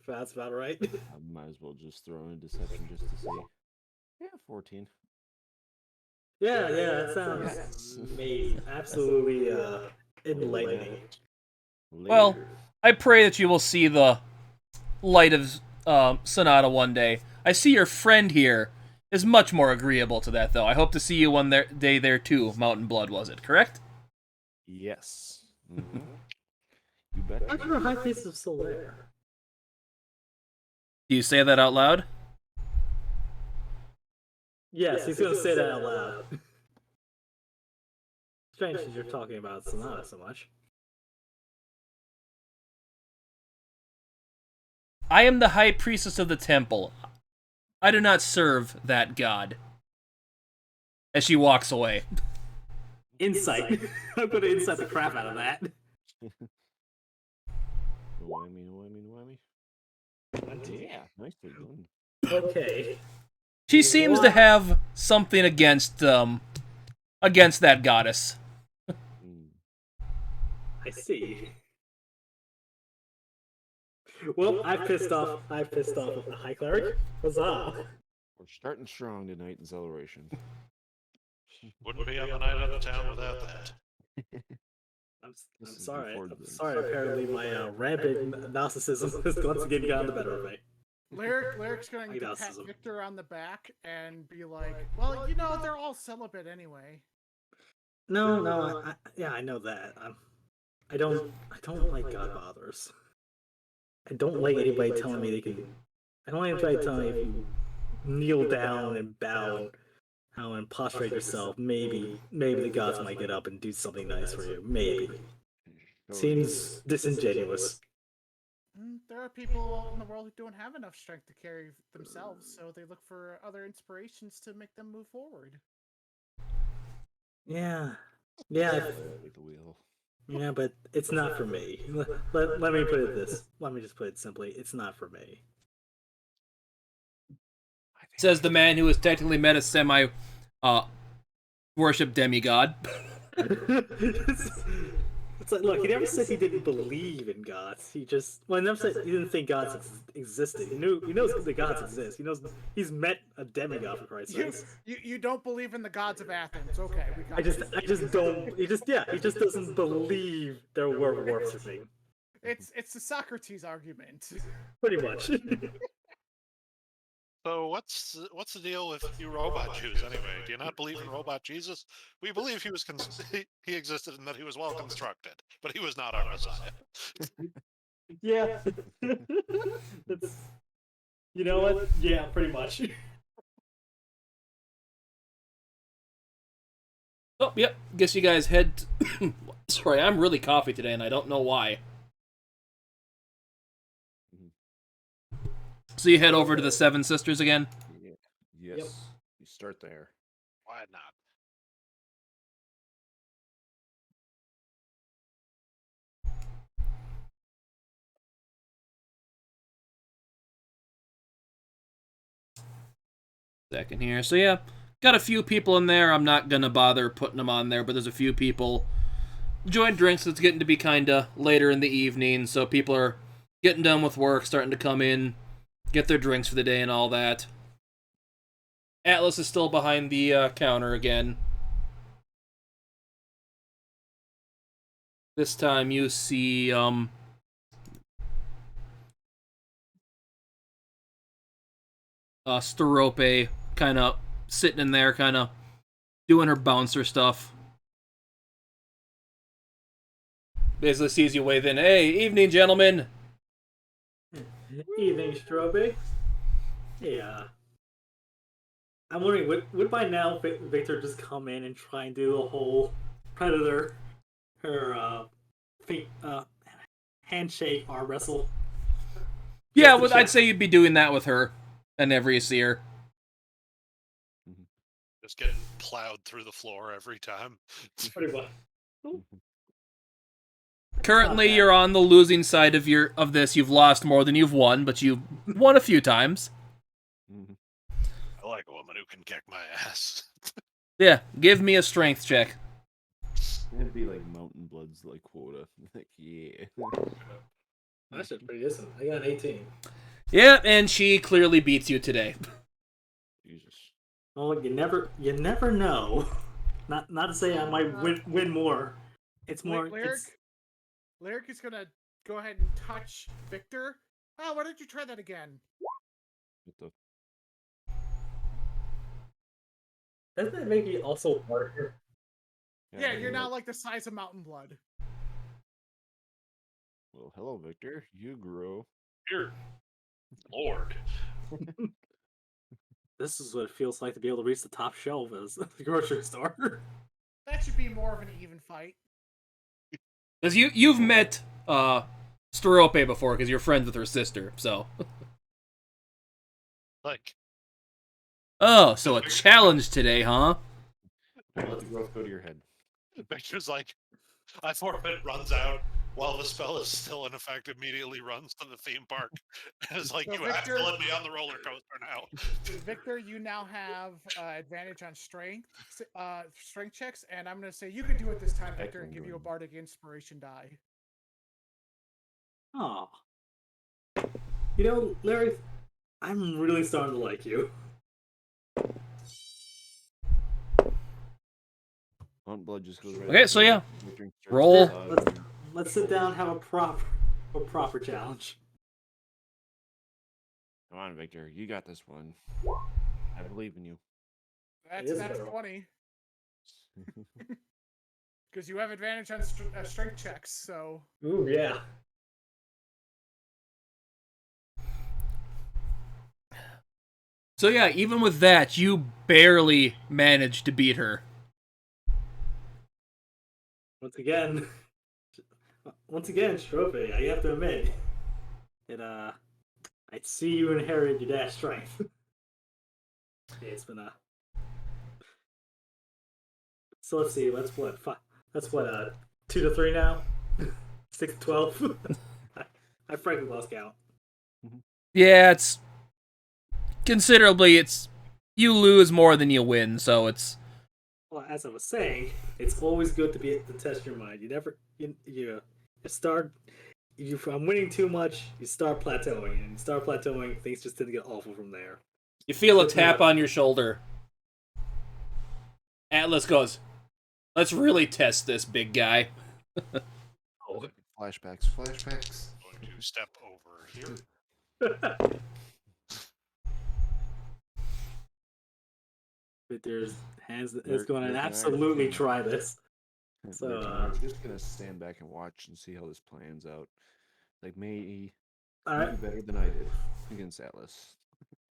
S4: That's about right.
S5: I might as well just throw in deception just to see. Yeah, 14.
S4: Yeah, that sounds amazing. Absolutely enlightening.
S1: Well,
S5: Later.
S1: I pray that you will see the light of Sonata one day. I see your friend here is much more agreeable to that, though. I hope to see you one day there too. Mountain Blood, was it correct?
S5: Yes. Mm-hmm. You bet.
S4: I'm a high face of Solaire.
S1: Do you say that out loud?
S4: Yes, he's gonna say that out loud. Strange that you're talking about Sonata so much.
S1: I am the high priestess of the temple. I do not serve that god. As she walks away.
S4: Insight. I'm gonna insight the crap out of that.
S5: Whammy. Yeah, nicely done.
S4: Okay.
S1: She seems to have something against that goddess.
S4: I see. Well, I pissed off the High Cleric. Huzzah!
S5: We're starting strong tonight in Celebration.
S2: Wouldn't be on the night of the town without that.
S4: I'm
S5: This is
S4: sorry.
S5: before
S4: I'm
S5: the-
S4: sorry. Apparently, my rampant narcissism has once again gotten the better of me.
S3: Lyric's going to pat
S4: Agnosticism.
S3: Victor on the back and be like, well, you know, they're all celibate anyway.
S4: No. Yeah, I know that. I don't like God bothers. I don't like anybody telling me they can. I don't like anybody telling me if you kneel down and bow and prostrate yourself, maybe the gods might get up and do something nice for you. Maybe. Seems disingenuous.
S3: There are people in the world who don't have enough strength to carry themselves, so they look for other inspirations to make them move forward.
S4: Yeah. Yeah.
S5: Like the wheel.
S4: Yeah, but it's not for me. Let me put it this. Let me just put it simply. It's not for me.
S1: Says the man who has technically met a semi worship demigod.
S4: It's like, look, he never said he didn't believe in gods. He never said he didn't think gods existed. He knows the gods exist. He knows he's met a demigod for Christ's sake.
S3: You don't believe in the gods of Athens. Okay, we got
S4: I just don't. He just doesn't believe they're worth worshipping.
S3: It's the Socrates argument.
S4: Pretty much.
S2: So what's the deal with you robot Jews anyway? Do you not believe in robot Jesus? We believe he was he existed and that he was well constructed, but he was not our Messiah.
S4: Yeah. That's, you know what? Yeah, pretty much.
S1: Oh, yep. Guess you guys head. Sorry, I'm really coffee today, and I don't know why. So you head over to the Seven Sisters again?
S5: Yeah. Yes.
S4: Yep.
S5: You start there.
S2: Why not?
S1: Second here. So yeah, got a few people in there. I'm not gonna bother putting them on there, but there's a few people enjoying drinks. It's getting to be kinda later in the evening, so people are getting done with work, starting to come in, get their drinks for the day and all that. Atlas is still behind the counter again. This time you see Sterope kind of sitting in there, kind of doing her bouncer stuff. Basically sees you wave in. Hey, evening, gentlemen.
S4: Evening, Strobe. Hey, I'm wondering, would by now Victor just come in and try and do a whole Predator, her handshake arm wrestle?
S1: Yeah,
S4: Just to
S1: I'd
S4: check.
S1: say you'd be doing that with her whenever you see her.
S2: Just getting plowed through the floor every time.
S4: Pretty much.
S1: Currently,
S4: Not bad.
S1: you're on the losing side of this. You've lost more than you've won, but you've won a few times.
S2: I like a woman who can kick my ass.
S1: Yeah, give me a strength check.
S5: It'd be like Mountain Blood's like quota. Like, yeah.
S4: That shit's pretty decent. I got an 18.
S1: Yeah, and she clearly beats you today.
S5: Jesus.
S4: Well, you never know. Not to say I might win more. It's more.
S3: Lyric is gonna go ahead and touch Victor. Oh, why don't you try that again?
S5: What the?
S4: Doesn't that make you also harder?
S3: Yeah, you're now like the size of Mountain Blood.
S5: Well, hello, Victor. You grow.
S2: Dear Lord.
S4: This is what it feels like to be able to reach the top shelf as the grocery store.
S3: That should be more of an even fight.
S1: Because you've met Sterope before, because you're friends with her sister, so.
S2: Like,
S1: Oh, so a challenge today, huh?
S5: Let the growth go to your head.
S2: Victor's like, I forfeit, runs out while the spell is still in effect, immediately runs to the theme park. And it's like,
S3: So
S2: you have to
S3: Victor-
S2: let me on the roller coaster now.
S3: Victor, you now have advantage on strength checks, and I'm gonna say you could do it this time, Victor, and give you a bardic inspiration die.
S4: Oh. You know, Larry, I'm really starting to like you.
S5: Mountain Blood just goes right.
S1: Okay,
S5: up
S1: so
S5: to
S1: yeah.
S5: Victor and starts
S1: Roll.
S5: massaging.
S4: Let's sit down and have a proper challenge.
S5: Come on, Victor. You got this one. I believe in you.
S3: That's
S4: is
S3: that's
S4: better.
S3: 20. Because you have advantage on strength checks, so.
S6: Ooh, yeah.
S1: So yeah, even with that, you barely managed to beat her.
S4: Once again, Strophe, I have to admit, I see you inherited your dad's strength. It's been So let's see. That's what 2 to 3 now. 6 to 12. I frankly lost count.
S1: Yeah, it's considerably. It's you lose more than you win, so it's.
S4: Well, as I was saying, it's always good to test your mind. You start. If I'm winning too much, you start plateauing, and you start plateauing, things just tend to get awful from there.
S1: You feel a tap on your shoulder. Atlas goes, "Let's really test this, big guy."
S5: Flashbacks.
S2: Going to step over here.
S4: But there's hands is
S5: Merc-
S4: going to
S5: Merc and I are
S4: absolutely
S5: gonna-
S4: try this.
S5: Merc
S4: So,
S5: and I are just gonna stand back and watch and see how this plans out. Like, may he
S4: All
S5: do
S4: right.
S5: better than I did against Atlas.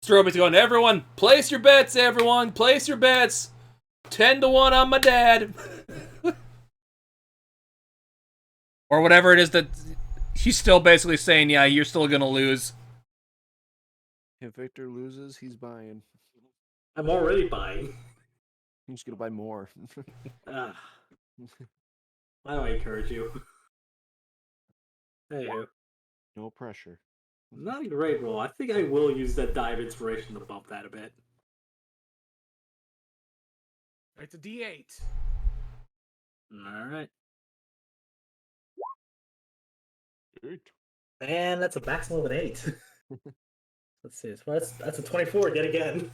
S1: Stroby's going, "Everyone, place your bets, everyone, place your bets. 10 to 1 on my dad." Or whatever it is that he's still basically saying, yeah, you're still gonna lose.
S5: If Victor loses, he's buying.
S4: I'm already buying.
S5: He's gonna buy more.
S4: Why do I encourage you? Hey,
S5: No pressure.
S4: not a great roll. I think I will use that dive inspiration to bump that a bit.
S3: It's a D8.
S4: All right.
S6: And that's a maximum of an 8. Let's see. So that's a 24 yet again.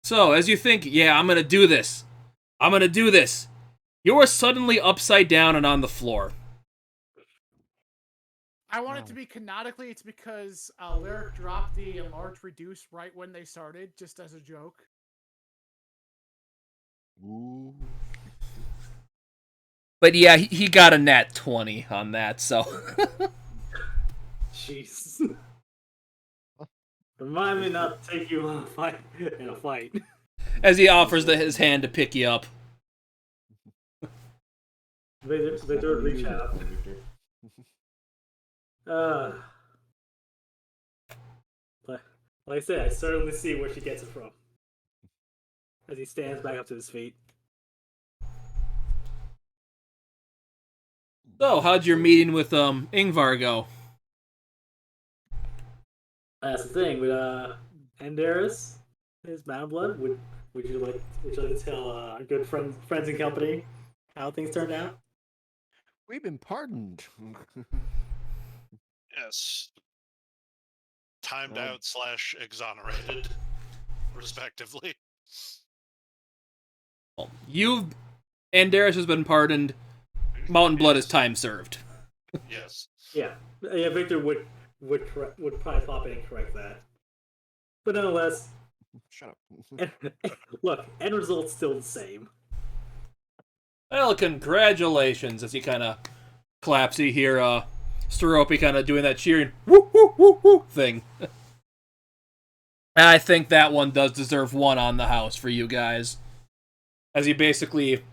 S1: So, as you think, yeah, I'm gonna do this, you are suddenly upside down and on the floor.
S3: I want it to be canonically, it's because Lyric dropped the enlarge reduce right when they started, just as a joke.
S5: Ooh.
S1: But yeah, he got a nat 20 on that, so.
S4: Jeez. Remind me not to take you on in a fight.
S1: As he offers his hand to pick you up.
S4: They do reach out. But like I said, I certainly see where she gets it from. As he stands back up to his feet.
S1: So, how'd your meeting with Ingvar go?
S4: That's the thing with Andaris, his Mountain Blood. Would you like to tell our good friends and company how things turned out?
S5: We've been pardoned.
S2: Yes. Timed out / exonerated, respectively.
S1: Andaris has been pardoned. Mountain Blood is time served.
S2: Yes.
S4: Yeah, Victor would probably pop in and correct that. But nonetheless,
S5: Shut up.
S4: look, end result's still the same.
S1: Well, congratulations, as he kind of claps. You hear Steropi kind of doing that cheering woo woo woo woo thing. I think that one does deserve 1 on the house for you guys. As he basically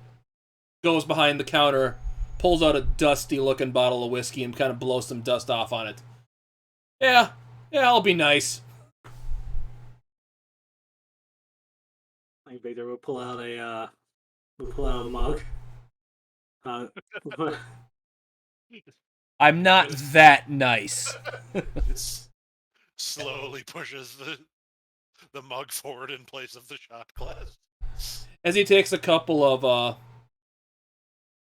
S1: goes behind the counter, pulls out a dusty-looking bottle of whiskey and kind of blows some dust off on it. Yeah, I'll be nice.
S4: I think Victor will pull out a mug.
S1: I'm not that nice.
S2: It's slowly pushes the mug forward in place of the shot glass.
S1: As he takes a couple of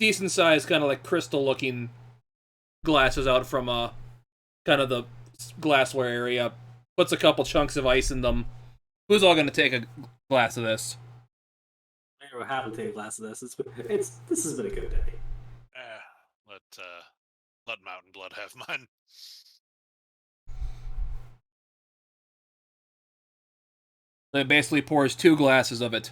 S1: decent-sized, kind of like crystal-looking glasses out from kind of the glassware area, puts a couple chunks of ice in them. Who's all going to take a glass of this?
S4: I will happily take a glass of this. This has been a good day.
S2: Let Mountain Blood have mine.
S1: So he basically pours 2 glasses of it.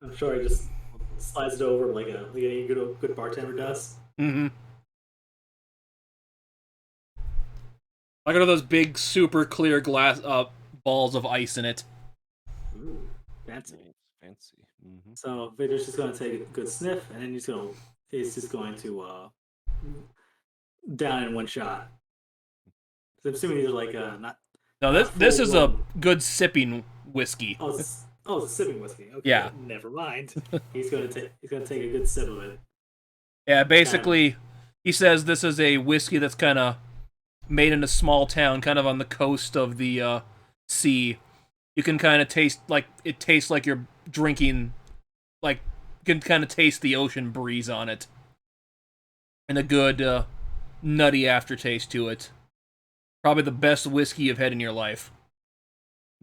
S4: I'm sure he just slides it over like any good bartender does.
S1: Mm-hmm. I got those big, super clear glass balls of ice in it.
S4: Ooh, fancy.
S5: Nice, fancy. Mm-hmm.
S4: So Vader's just gonna take a good sniff, and then he's just going to down in one shot. I'm assuming these are like not.
S1: No, this is a good sipping whiskey.
S4: Oh, it's a sipping whiskey. Okay,
S1: Yeah.
S4: Never mind. He's gonna take a good sip of it.
S1: Yeah, basically, he says this is a whiskey that's kind of made in a small town, kind of on the coast of the sea. You can kind of taste like it tastes like you're drinking, like you can kind of taste the ocean breeze on it, and a good nutty aftertaste to it. Probably the best whiskey you've had in your life.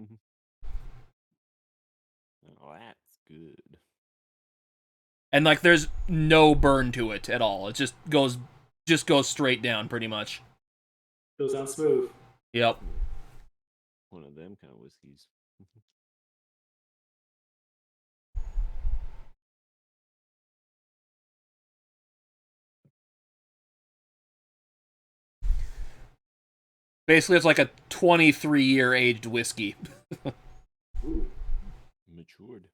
S5: Mm-hmm. Oh, that's good.
S1: And like, there's no burn to it at all. It just goes straight down, pretty much.
S4: Goes down smooth.
S1: Yep.
S5: One of them kind of whiskeys.
S1: Basically, it's like a 23-year aged whiskey.
S5: Ooh. Matured.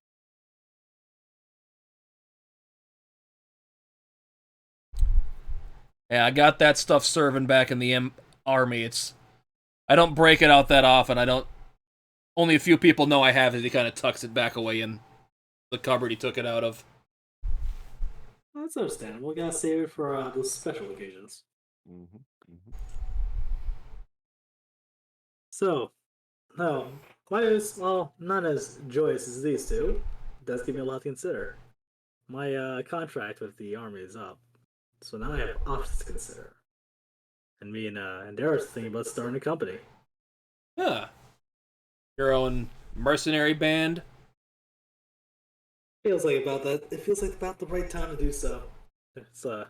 S1: Yeah, I got that stuff serving back in the army. I don't break it out that often. Only a few people know I have it. He kind of tucks it back away in the cupboard he took it out of.
S4: Well, that's understandable. We gotta save it for those special occasions.
S5: Mm-hmm. Mm-hmm.
S4: So, no, not as joyous as these two. It does give me a lot to consider. My contract with the army is up, so now I have options to consider. And me and Dara's thinking about starting a company.
S1: Huh. Your own mercenary band?
S4: Feels like about that. It feels like about the right time to do so. It's not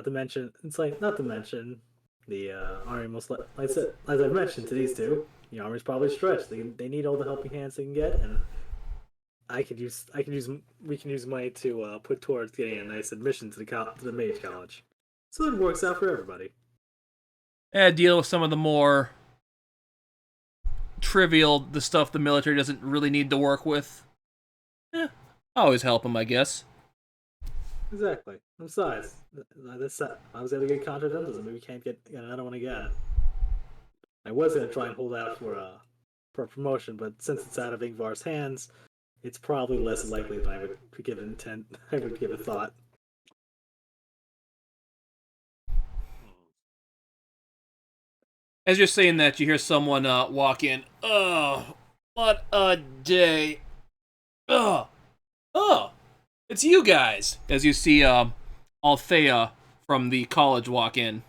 S4: to mention. It's like not to mention the army like I said, as I mentioned to these two, the army's probably stretched. They need all the helping hands they can get, and we can use money to put towards getting a nice admission to the mage college, so it works out for everybody.
S1: Deal with some of the more trivial, the stuff the military doesn't really need to work with. Always help them, I guess.
S4: Exactly. Besides, I was able to get contract done, doesn't mean we can't get another one again. I was gonna try and hold out for a promotion, but since it's out of Ingvar's hands, it's probably less likely than I would give it thought.
S1: As you're saying that, you hear someone walk in. Oh, what a day. Oh, it's you guys. As you see Althea from the college walk in.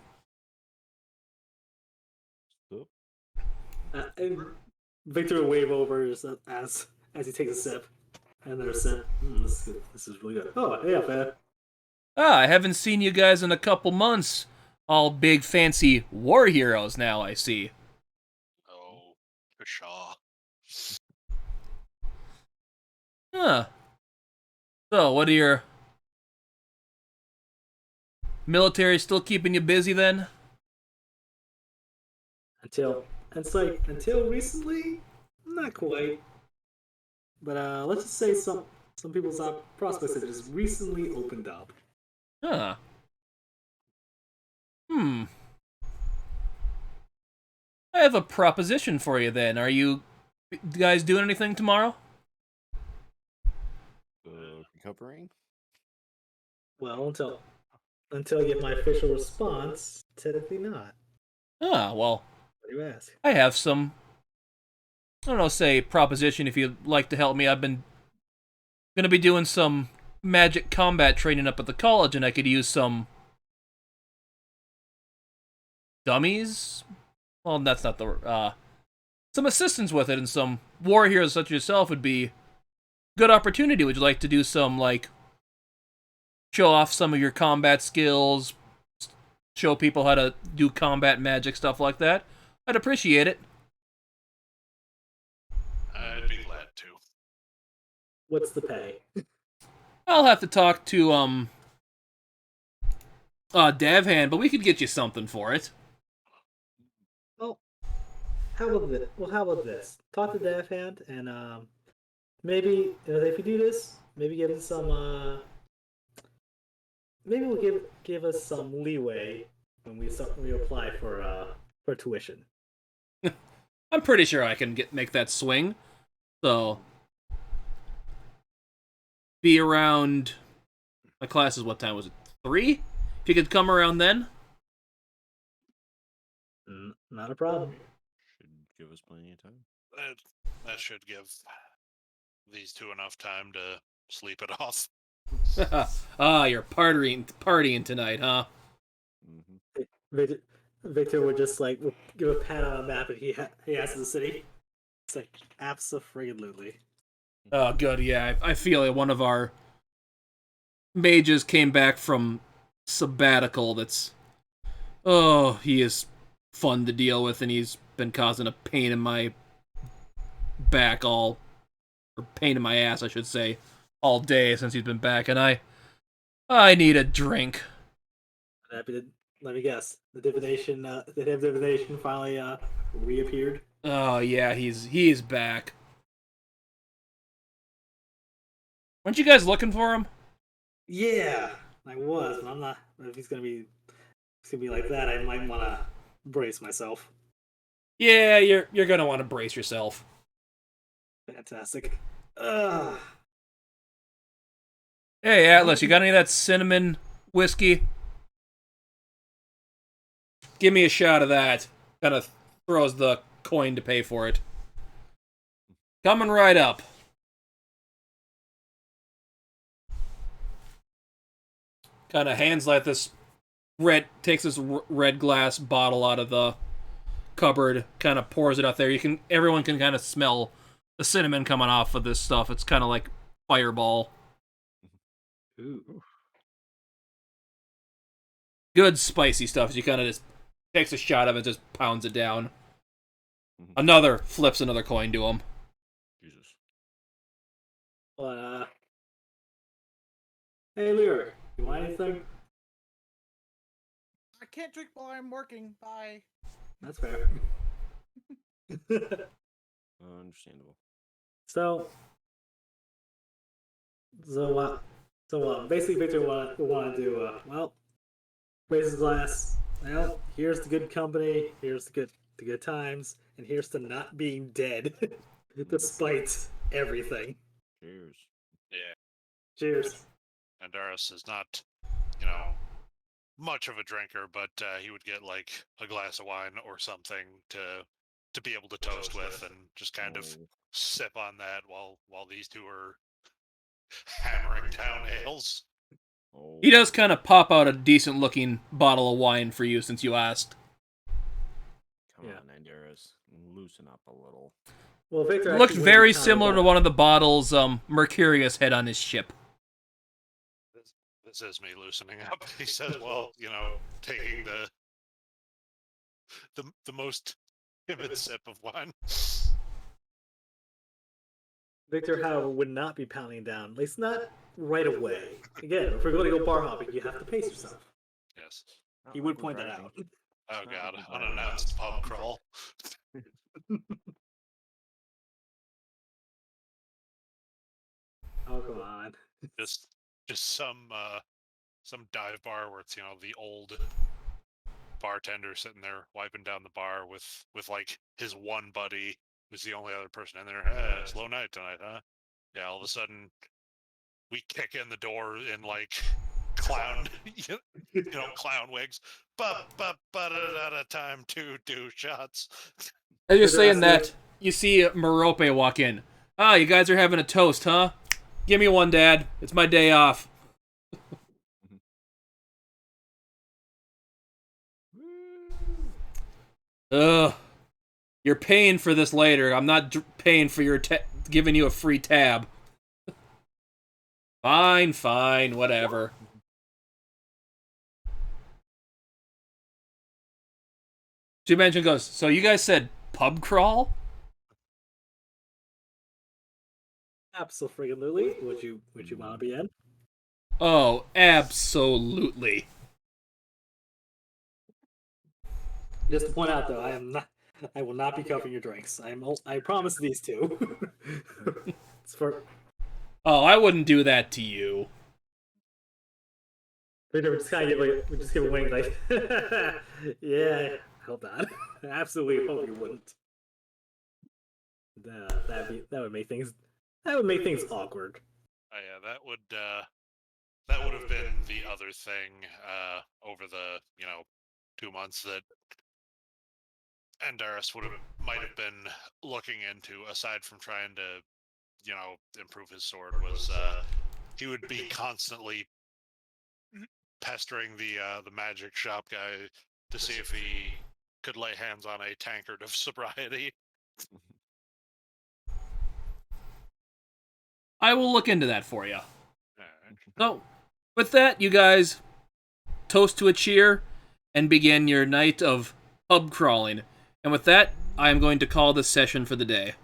S4: And Victor will wave over as he takes a sip, and another sip. This is really good. Oh, hey, Althea.
S1: I haven't seen you guys in a couple months. All big fancy war heroes now, I see.
S2: Oh, pshaw.
S1: Huh. So, what are your military still keeping you busy then?
S4: Until recently, not quite. But let's just say some people's prospects have just recently opened up.
S1: Huh. I have a proposition for you then. Are you guys doing anything tomorrow?
S5: Recovering?
S4: Well, until I get my official response, technically not.
S1: Ah, well,
S4: What do you ask?
S1: I have some, I don't know, say proposition if you'd like to help me. I've been gonna be doing some magic combat training up at the college, and I could use some dummies. Well, that's not the some assistance with it, and some war heroes such as yourself would be good opportunity. Would you like to do some, like, show off some of your combat skills, show people how to do combat magic, stuff like that? I'd appreciate it.
S2: I'd be glad to.
S4: What's the pay?
S1: I'll have to talk to Davhan, but we could get you something for it.
S4: Well, how about this? Well, how about this? Talk to Death Hand, and maybe if you do this, maybe give us some. Maybe we'll give us some leeway when we apply for tuition.
S1: I'm pretty sure I can make that swing. So be around. My class is what time was it? 3? If you could come around then.
S4: Not a problem.
S5: Should give us plenty of time.
S2: That should give these two enough time to sleep it off.
S1: You're partying tonight, huh?
S5: Mm-hmm.
S4: Victor would just like give a pat on a map if he has the city. It's like abso-friggin-lutely.
S1: Oh, good. Yeah, I feel it. One of our mages came back from sabbatical. He is fun to deal with, and he's been causing a pain in my back or pain in my ass, I should say, all day since he's been back, and I need a drink.
S4: Happy to let me guess. The divination, the head of divination finally reappeared.
S1: Oh yeah, he's back. Weren't you guys looking for him?
S4: Yeah, I was, but I'm not. If he's gonna be like that, I might want to brace myself.
S1: Yeah, you're gonna want to brace yourself.
S4: Fantastic.
S1: Hey Atlas, you got any of that cinnamon whiskey? Give me a shot of that. Kind of throws the coin to pay for it. Coming right up. Kind of hands like this takes this red glass bottle out of the cupboard, kind of pours it out there. Everyone can kind of smell the cinnamon coming off of this stuff. It's kind of like Fireball.
S5: Ooh.
S1: Good spicy stuff. As you kind of just takes a shot of it, just pounds it down. Flips another coin to him.
S5: Jesus.
S4: Hey, Lyric, you want anything?
S3: I can't drink while I'm working. Bye.
S4: That's fair.
S5: Understandable.
S4: So basically, Victor want to do raise his glass. Well, here's the good company. Here's the good times, and here's to not being dead, despite everything.
S5: Cheers.
S2: Yeah.
S4: Cheers.
S2: Andaris is not, much of a drinker, but he would get like a glass of wine or something to be able to toast with, and just kind of sip on that while these two are hammering down ales.
S5: Oh.
S1: He does kind of pop out a decent looking bottle of wine for you since you asked.
S5: Come on, Andaris. Loosen up a little.
S4: Well, Victor
S1: Looked very similar to one of the bottles Mercurius had on his ship.
S2: This is me loosening up. He says, well, taking the most timid sip of wine.
S4: Victor, however, would not be pounding down, at least not right away. Again, if we're going to go bar hopping, you have to pace yourself.
S2: Yes.
S4: He would point that out.
S2: Oh god, unannounced pub crawl.
S4: Oh, come on.
S2: Just some dive bar where it's the old bartender sitting there wiping down the bar with like his one buddy who's the only other person in there. Hey, slow night tonight, huh? Yeah, all of a sudden we kick in the door in like clown clown wigs. But at a time to do shots.
S1: As you're saying that, you see Merope walk in. Ah, you guys are having a toast, huh? Give me one, Dad. It's my day off. Ugh. You're paying for this later. I'm not paying for your giving you a free tab. Fine, whatever. Two-Mansion goes, so you guys said pub crawl?
S4: Absolutely. Would you want to be in?
S1: Oh, absolutely.
S4: Just to point out, though, I will not be covering your drinks. I promise these two. It's for.
S1: Oh, I wouldn't do that to you.
S4: We just kind of give a wink, like, yeah. Hold on. Absolutely hope you wouldn't. That would make things awkward.
S2: Oh, yeah, that would have been the other thing over the 2 months that Andaris might have been looking into, aside from trying to improve his sword, was he would be constantly pestering the magic shop guy to see if he could lay hands on a tankard of sobriety.
S1: I will look into that for you.
S2: Alright.
S1: So, with that, you guys toast to a cheer and begin your night of pub crawling. And with that, I am going to call this session for the day.